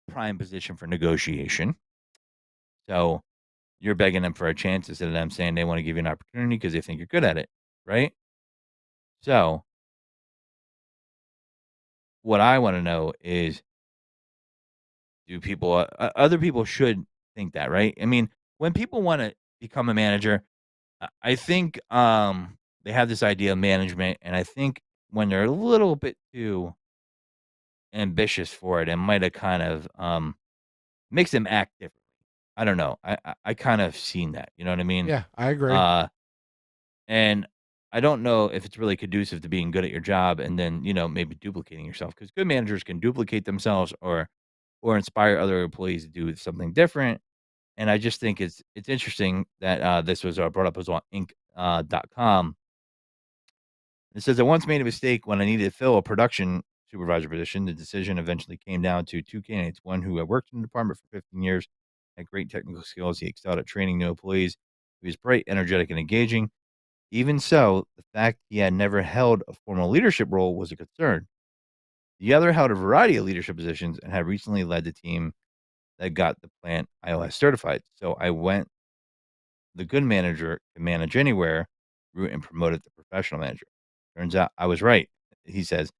prime position for negotiation. So you're begging them for a chance instead of them saying they want to give you an opportunity because they think you're good at it, right? So what I want to know is, do people, other people should think that, right? I mean, when people want to become a manager, I think they have this idea of management, and I think when they're a little bit too ambitious for it, it might have kind of makes them act differently. I don't know. I kind of seen that. You know what I mean? Yeah, I agree. And I don't know if it's really conducive to being good at your job and then, maybe duplicating yourself, because good managers can duplicate themselves or inspire other employees to do something different. And I just think it's interesting that this was brought up as on Inc.com. It says, I once made a mistake when I needed to fill a production supervisor position. The decision eventually came down to 2 candidates, one who had worked in the department for 15 years, had great technical skills. He excelled at training new employees. He was bright, energetic, and engaging. Even so, the fact he had never held a formal leadership role was a concern. The other held a variety of leadership positions and had recently led the team that got the plant iOS certified. So I went the good manager can manage anywhere route and promoted to professional manager. Turns out I was right, he says,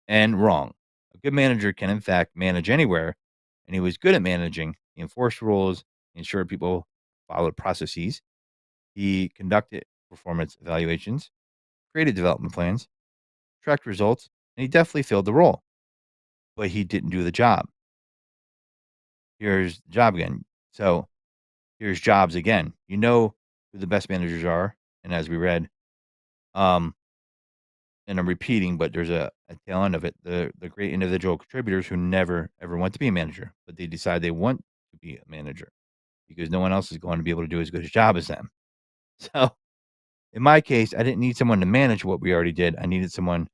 and wrong. A good manager can, in fact, manage anywhere, and he was good at managing. He enforced rules, ensured people followed processes. He conducted performance evaluations, created development plans, tracked results, and he definitely filled the role. But he didn't do the job. Here's the job again. So here's jobs again. You know who the best managers are, and as we read, and I'm repeating, but there's a tail end of it. The great individual contributors who never ever want to be a manager, but they decide they want to be a manager because no one else is going to be able to do as good a job as them. So in my case, I didn't need someone to manage what we already did. I needed someone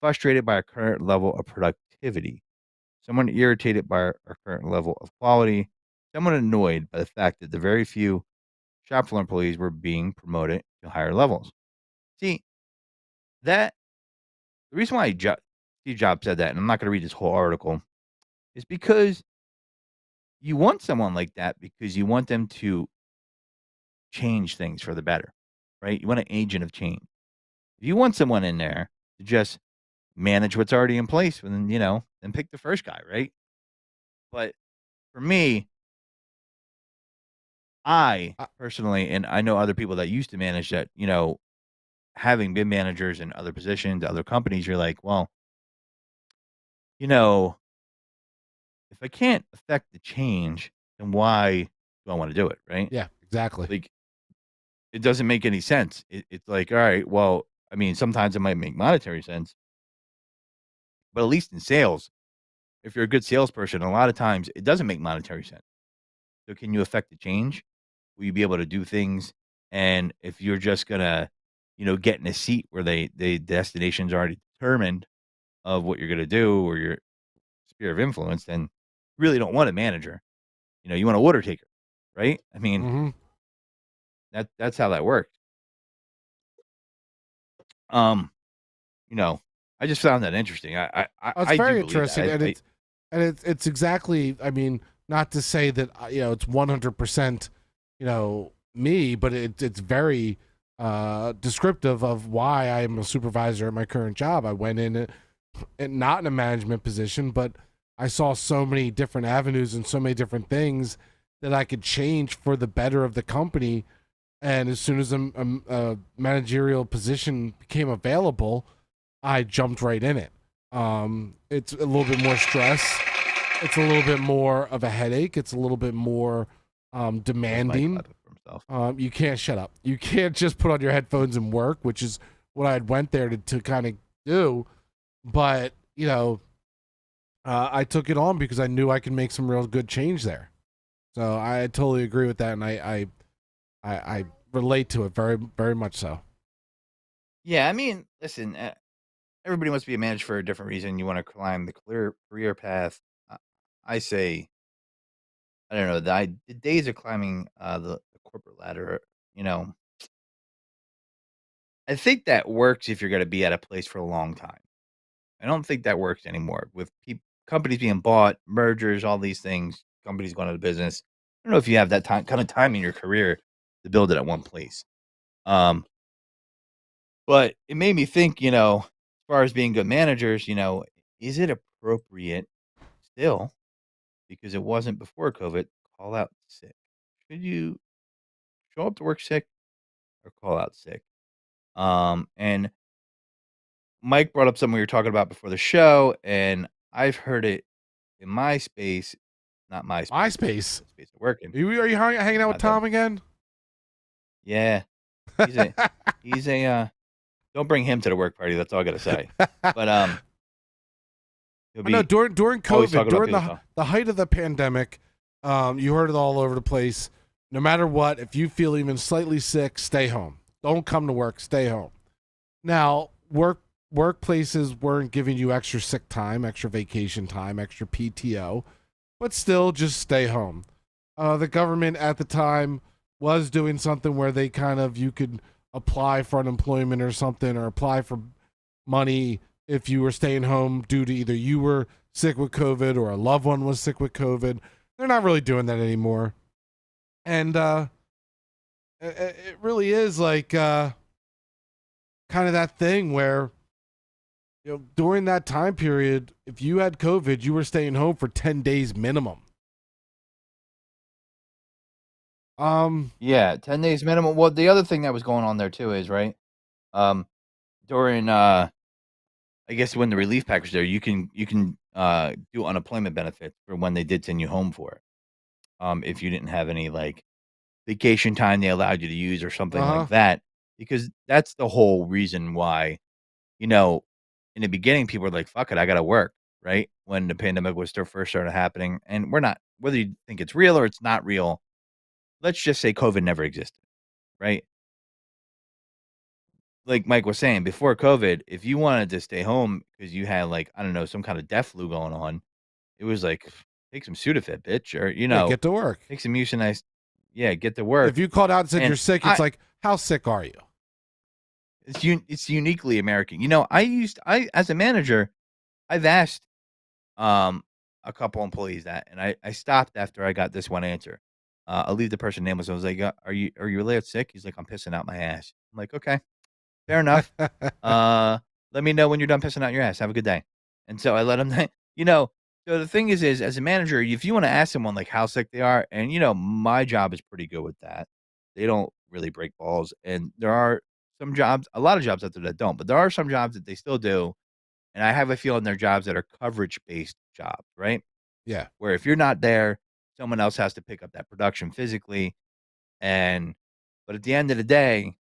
frustrated by our current level of productivity, someone irritated by our current level of quality, someone annoyed by the fact that the very few shop floor employees were being promoted to higher levels. See, the reason why Steve Jobs said that, and I'm not going to read this whole article. It's because you want someone like that because you want them to change things for the better, right? You want an agent of change. If you want someone in there to just manage what's already in place, then then pick the first guy, right? But for me, I Uh, personally, and I know other people that used to manage that, having been managers in other positions, other companies, you're like, well, you know, if I can't affect the change, then why do I want to do it, right? Yeah, exactly. Like, it doesn't make any sense. It's like, all right, well, I mean, sometimes it might make monetary sense, but at least in sales, if you're a good salesperson, a lot of times it doesn't make monetary sense. So, can you affect the change? Will you be able to do things? And if you're just gonna, get in a seat where the destination's already determined of what you're gonna do or your sphere of influence, then you really don't want a manager. You want a order taker, right? I mean, Hmm. that's how that works. Um, you know, I just found that interesting. Oh, it's I do very believe interesting, that. and it's exactly. I mean, not to say that it's 100%, me, but it's very descriptive of why I'm a supervisor at my current job. I went in and not in a management position, but I saw so many different avenues and so many different things that I could change for the better of the company. And as soon as a managerial position became available, I jumped right in it. It's a little bit more stress. It's a little bit more of a headache. It's a little bit more Mike demanding. clapping for himself. You can't shut up. You can't just put on your headphones and work, which is what I had went there to kind of do. But I took it on because I knew I could make some real good change there. So I totally agree with that, and I relate to it very very much so. Yeah, I mean, listen, everybody wants to be a manager for a different reason. You want to climb the career path. Uh, I say, I don't know, the days of climbing the corporate ladder. You know, I think that works if you're going to be at a place for a long time. I don't think that works anymore with companies being bought, mergers, all these things. Companies going out of business. I don't know if you have that kind of time in your career to build it at one place. Um, but it made me think, as far as being good managers, is it appropriate still, because it wasn't before COVID, call out sick? Should you show up to work sick or call out sick? And Mike brought up something we were talking about before the show, and I've heard it in my space, not my space, MySpace. the space I work in. Are you hanging out with Not them. Tom again? Yeah, he's a he's a don't bring him to the work party. That's all I gotta say. But he'll No, be during always COVID, talking about during people. the height of the pandemic, you heard it all over the place. No matter what, if you feel even slightly sick, stay home. Don't come to work. Stay home. Now, workplaces weren't giving you extra sick time, extra vacation time, extra PTO, but still, just stay home. The government at the time was doing something where they you could apply for unemployment or something, or apply for money if you were staying home due to either you were sick with COVID or a loved one was sick with COVID. They're not really doing that anymore. And it really is like kind of that thing where during that time period, if you had COVID, you were staying home for 10 days minimum. Yeah, 10 days minimum. Well, the other thing that was going on there too is, right, um, during, I guess when the relief package there, you can do unemployment benefits for when they did send you home for it. If you didn't have any, like, vacation time they allowed you to use or something like Uh-huh. that, because that's the whole reason why, you know, in the beginning, people were like, "Fuck it, I gotta work," right? When the pandemic was still first started happening, and we're not, whether you think it's real or it's not real, let's just say COVID never existed, right? Like Mike was saying, before COVID, if you wanted to stay home because you had, like, I don't know, some kind of death flu going on, it was like, "Take some Sudafed, bitch," or, Yeah, get to work. "Take some Mucinex." Yeah, get to work. If you called out and said And you're sick, it's like, how sick are you? it's uniquely American. I as a manager, I've asked a couple employees that, and I stopped after I got this one answer. I'll leave the person nameless. I was like, are you really sick?" He's like, "I'm pissing out my ass." I'm like, "Okay, fair enough. Uh, let me know when you're done pissing out your ass. Have a good day." And so I let him you know, so the thing is as a manager, if you wanna ask someone, like, how sick they are, and, my job is pretty good with that. They don't really break balls, and there are some jobs a lot of jobs out there that don't, but there are some jobs that they still do, and I have a feeling they're jobs that are coverage-based jobs, right? Yeah. Where if you're not there, someone else has to pick up that production physically, and but at the end of the day,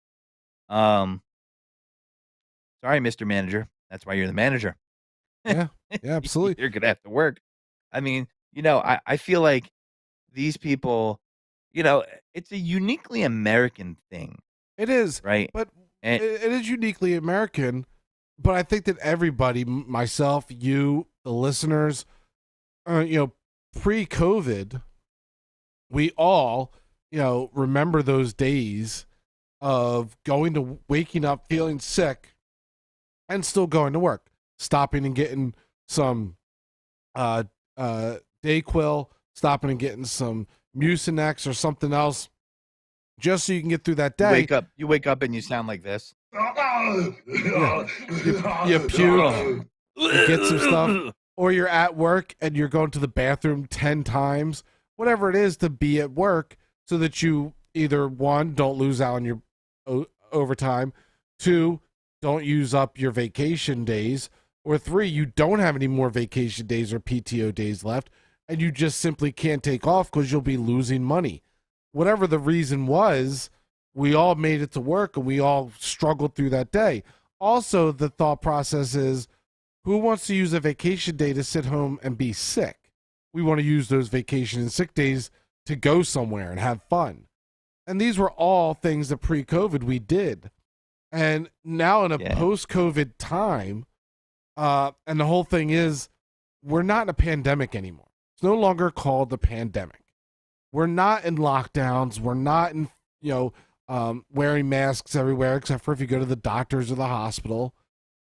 um, sorry, Mr. Manager, that's why you're the manager. Yeah. Yeah, absolutely. You're gonna have to work. I mean, I feel like these people, it's a uniquely American thing, It is, right? but And it is uniquely American. But I think that everybody, myself, you, the listeners, pre-COVID, we all, remember those days of waking up feeling sick and still going to work, stopping and getting some uh Dayquil, stopping and getting some Mucinex or something else, just so you can get through that day. you wake up and you sound like this. Yeah. You puke, you get some stuff, or you're at work and you're going to the bathroom 10 times, whatever it is to be at work, so that you either, one, don't lose out on your overtime, two, don't use up your vacation days, or three, you don't have any more vacation days or PTO days left, and you just simply can't take off because you'll be losing money. Whatever the reason was, we all made it to work and we all struggled through that day. Also, the thought process is, who wants to use a vacation day to sit home and be sick? We want to use those vacation and sick days to go somewhere and have fun. And these were all things that pre-COVID we did. And now in a Yeah. post-COVID time, and the whole thing is, we're not in a pandemic anymore. It's no longer called the pandemic. We're not in lockdowns. We're not in, wearing masks everywhere, except for if you go to the doctors or the hospital.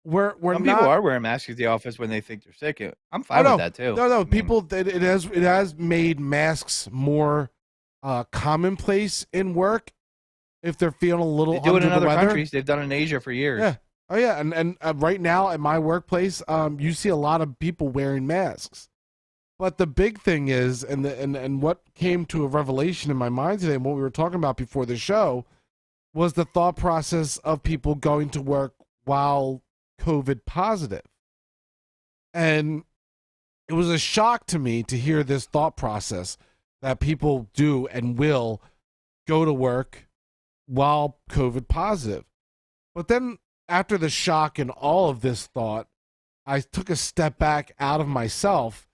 We're Some not. people are wearing masks at the office when they think they're sick. I'm Oh, fine no, with that too. no, I mean, people. It has made masks more commonplace in work if they're feeling a little they do it under in the other weather. countries. They've done it in Asia for years. Yeah. Oh yeah, and right now at my workplace, you see a lot of people wearing masks. But the big thing is, and what came to a revelation in my mind today, and what we were talking about before the show, was the thought process of people going to work while COVID positive. And it was a shock to me to hear this thought process that people do and will go to work while COVID positive. But then after the shock and all of this thought, I took a step back out of myself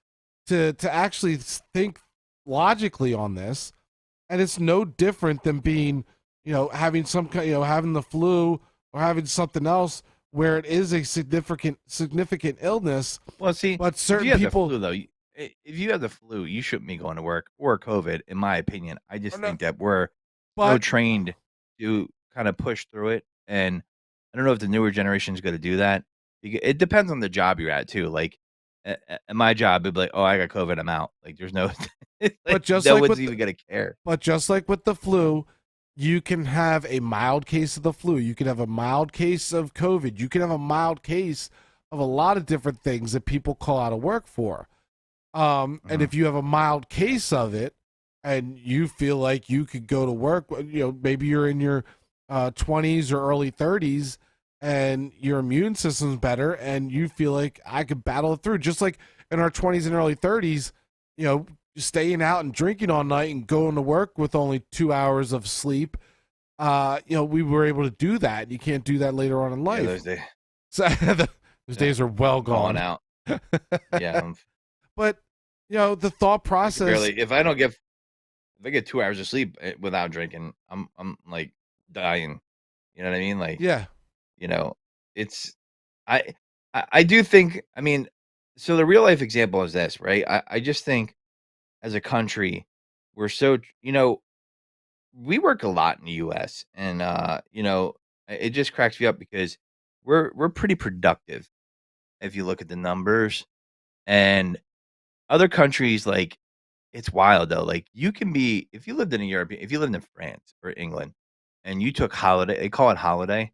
to actually think logically on this. And it's no different than being, having some kind, having the flu or having something else where it is a significant illness. Well, see, But if certain you have people, the flu, though, if you have the flu, you shouldn't be going to work or COVID, in my opinion. I just no, think that we're so but trained to kind of push through it, and I don't know if the newer generation is going to do that. It depends on the job you're at too. Like at my job, it'd be like, "Oh, I got COVID, I'm out." Like, there's no, like, just no like one's with even gonna care. But just like with the flu, you can have a mild case of the flu. You can have a mild case of COVID. You can have a mild case of a lot of different things that people call out of work for. And if you have a mild case of it and you feel like you could go to work, maybe you're in your 20s or early 30s and your immune system's better and you feel like I could battle it through. Just like in our 20s and early 30s, staying out and drinking all night and going to work with only 2 hours of sleep, we were able to do that. You can't do that later on in Yeah, life. those days, So those days are well gone gone. out. Yeah, But the thought process. barely. If I get 2 hours of sleep without drinking, I'm like dying. You know what I mean? Like, Yeah. it's I I do think. I mean, so the real life example is this, right? I just think as a country, we're so we work a lot in the U.S. and it just cracks me up because we're pretty productive, if you look at the numbers. And other countries, like, it's wild though. Like, you can be if you lived in a European if you lived in France or England and you took holiday, they call it holiday,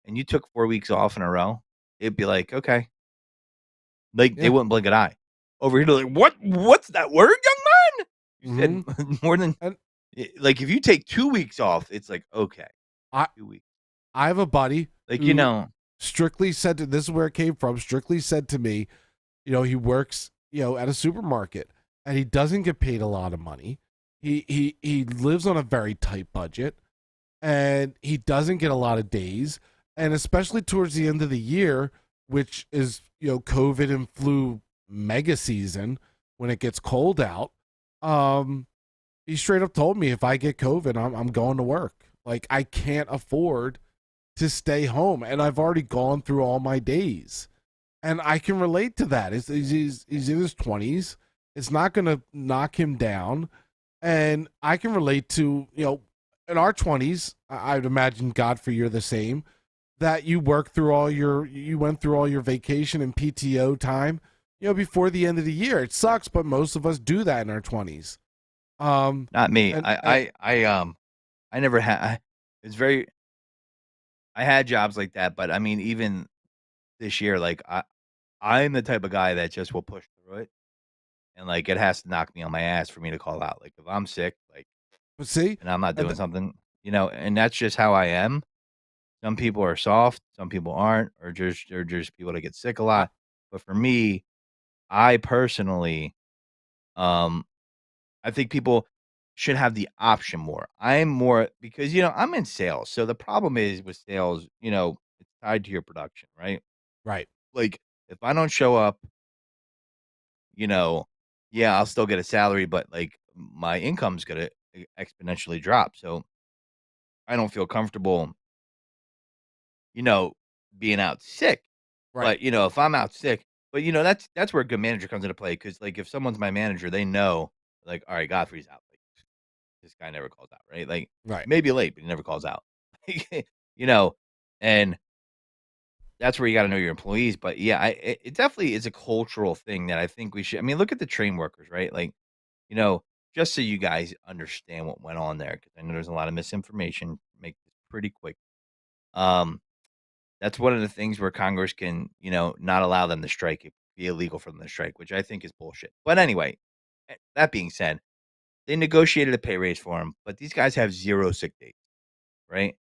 and you took 4 weeks off in a row, it'd be like, "Okay." Like, they Yeah. wouldn't blink an eye. Over here, they're like, "What? What's that word, young man?" You Mhm. said more than And like, if you take 2 weeks off, it's like, "Okay, I 2 weeks." I have a buddy Like, who strictly said to this is where it came from, strictly said to me, he works, at a supermarket and he doesn't get paid a lot of money. He lives on a very tight budget and he doesn't get a lot of days. And especially towards the end of the year, which is, COVID and flu mega season when it gets cold out, he straight up told me if I get COVID, I'm going to work. Like I can't afford to stay home, and I've already gone through all my days, and I can relate to that. He's in his 20s. It's not going to knock him down, and I can relate to in our 20s. I'd imagine Godfrey, you're the same. That you went through all your vacation and PTO time, before the end of the year. It sucks, but most of us do that in our 20s. not me. And I never had it's very I had jobs like that, but I mean, even this year, like, I'm the type of guy that just will push through it, and, like, it has to knock me on my ass for me to call out. Like, if I'm sick, like, but see, and I'm not and doing something, and that's just how I am. Some people are soft, some people aren't, or just they're just people that get sick a I, lot. But for me, I personally, um, I think people should have the option more. I'm more because I'm in sales. So the problem is with sales, it's tied to your production, right? right. Like if I don't show up, you know, yeah, I'll still get a salary, but like my income's gonna exponentially drop. So I don't feel comfortable, you know, being out sick. Right. But if I'm out sick, but that's where a good manager comes into play. Cause like if someone's my manager, they know like, all right, Godfrey's out. Like this guy never calls out, right? Like, Right. maybe late, but he never calls out. You know, and that's where you gotta know your employees, but yeah, it definitely is a cultural thing that I think we should I mean, look at the train workers, right? Like, you know, just so you guys understand what went on there, because I know there's a lot of misinformation, make this pretty quick. Um, that's one of the things where Congress can, not allow them to strike, it be illegal for them to strike, which I think is bullshit. But anyway, that being said, they negotiated a pay raise for them, but these guys have 0 sick days, right?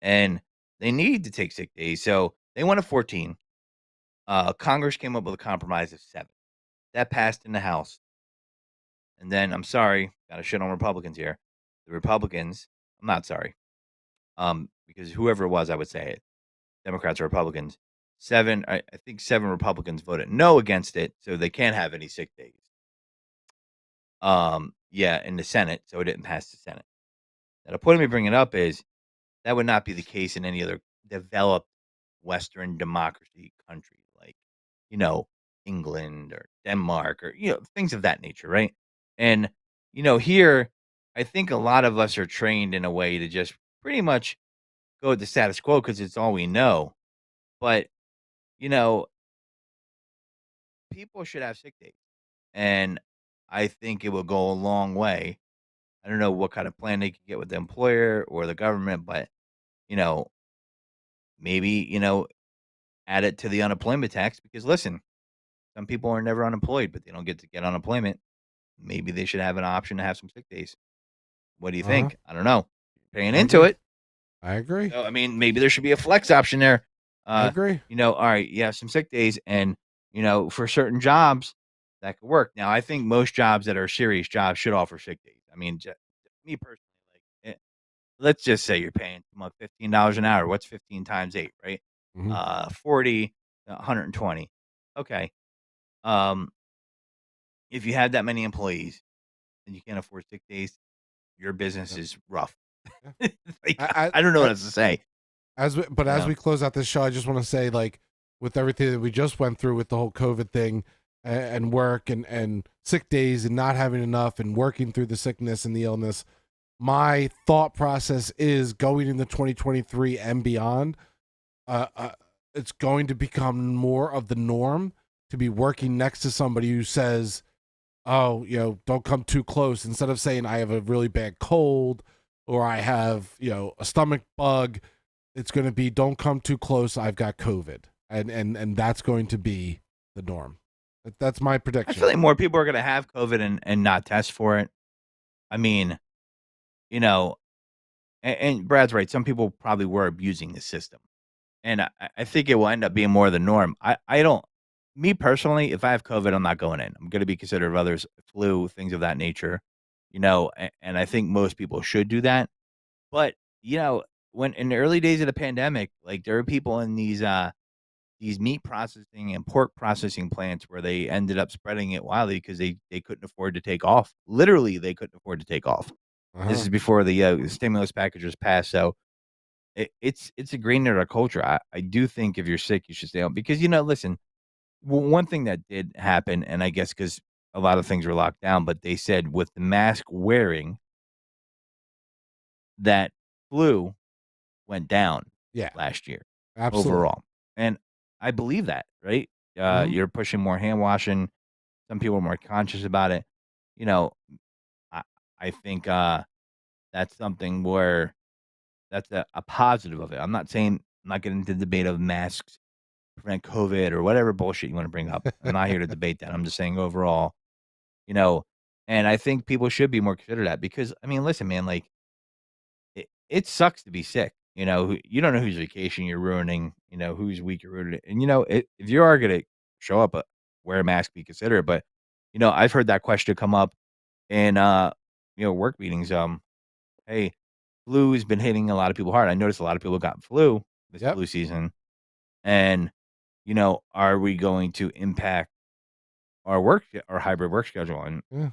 And they need to take sick days, so they wanted 14. Congress came up with a compromise of 7. That passed in the House, and then I'm sorry, gotta shit on Republicans here. The Republicans I'm not sorry, because whoever it was, I would say it, Democrats or Republicans, 7 I think 7 Republicans voted no against it, so they can't have any sick days. Yeah, in the Senate, so it didn't pass the Senate. Now the point of me bringing it up is that would not be the case in any other developed Western democracy country like, you know, England or Denmark or, things of that nature, right? And, here, I think a lot of us are trained in a way to just pretty much go with the status quo because it's all we know. But, you know, people should have sick days. And I think it will go a long way. I don't know what kind of plan they could get with the employer or the government, but, you know, maybe, add it to the unemployment tax because listen, some people are never unemployed, but they don't get to get unemployment. Maybe they should have an option to have some sick days. What do you Uh-huh. think? I don't know. Paying I into agree. it. I agree. So, I mean, maybe there should be a flex option there. I agree. All right, you have some sick days and, for certain jobs that could work. Now, I think most jobs that are serious jobs should offer sick days. I mean, me personally, like, let's just say you're paying someone $15 an hour. What's 15 times 8, right? Mhm. 40, 120. Okay. Um, if you have that many employees and you can't afford sick days, your business Yep. is rough. Yeah. Like, I, I don't know what I, else to say. as we close out this show, I just want to say, like, with everything that we just went through with the whole COVID thing and work and sick days and not having enough and working through the sickness and the illness, my thought process is going into 2023 and beyond. it's going to become more of the norm to be working next to somebody who says, oh, don't come too close, instead of saying I have a really bad cold or I have, a stomach bug. It's going to be, don't come too close, I've got COVID. And that's going to be the norm. That's my I prediction. feel like more people are going to have COVID and not test for it. I mean, and Brad's right. Some people probably were abusing the system. And I think it will end up being more the norm. I don't, me personally, if I have COVID, I'm not going in. I'm going to be considerate of others, flu, things of that nature, and I think most people should do that. But, when in the early days of the pandemic, like there were people in these meat processing and pork processing plants where they ended up spreading it wildly because they couldn't afford to take off. Literally, they couldn't afford to take off. This is before the stimulus package was passed. So it's ingrained in our culture. I do think if you're sick, you should stay home because, listen, one thing that did happen, and I guess because a lot of things were locked down, but they said with the mask wearing, that flu went down Yeah, last year absolutely. overall. And I believe that, right? You're pushing more hand washing. Some people are more conscious about it. You know, I, I think that's something where that's a positive of it. I'm not saying I'm not getting into the debate of masks prevent COVID or whatever bullshit you want to bring up. I'm not here to debate that. I'm just saying overall, you know, and I think people should be more considerate of that because I mean, listen, man, like it sucks to be sick. You don't know whose vacation you're ruining, whose week you're ruining. And if you are gonna show up, wear a mask, be considerate. But I've heard that question come up in work meetings. Hey, flu has been hitting a lot of people hard. I noticed a lot of people got flu this Yep. flu season. And, are we going to impact our hybrid work schedule? And Yeah.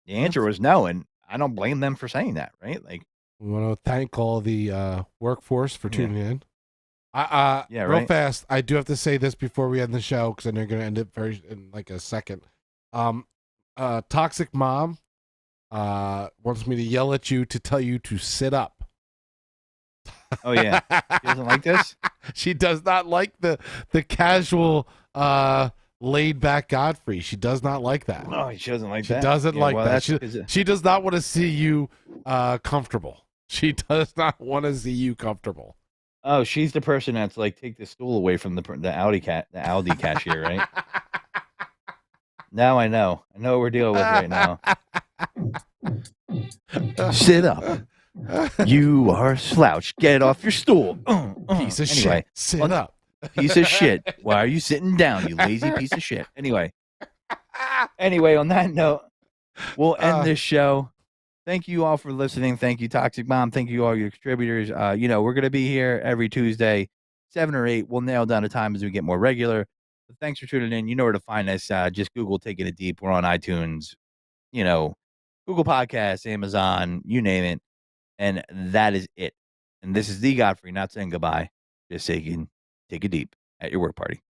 the answer was no. And I don't blame them for saying that, right? Like, We want to thank all the workforce for Yeah. tuning in. Yeah, Real right. fast, I do have to say this before we end the show because I know you're going to end it in like a second. Toxic mom wants me to yell at you to tell you to sit up. Oh, yeah. She doesn't like this? She does not like the casual, laid back Godfrey. She does not like that. No, she doesn't like She that. doesn't like well, that. that's She, 'cause she does not want to see you comfortable. She does not want to see you comfortable. Oh, she's the person that's like, take the stool away from the Aldi cashier, right? Now I know. I know what we're dealing with right now. Sit up. You are slouched. Get off your stool. Piece of Anyway, shit. Sit well, up. piece of shit. Why are you sitting down, you lazy piece of shit? Anyway, on that note, we'll end this show. Thank you all for listening. Thank you, Toxic Mom. Thank you, all your contributors. We're going to be here every Tuesday, 7 or 8. We'll nail down the time as we get more regular. But thanks for tuning in. You know where to find us. Just Google Taking It Deep. We're on iTunes, Google Podcasts, Amazon, you name it. And that is it. And this is the Godfrey, not saying goodbye. Just saying, take it deep at your work party.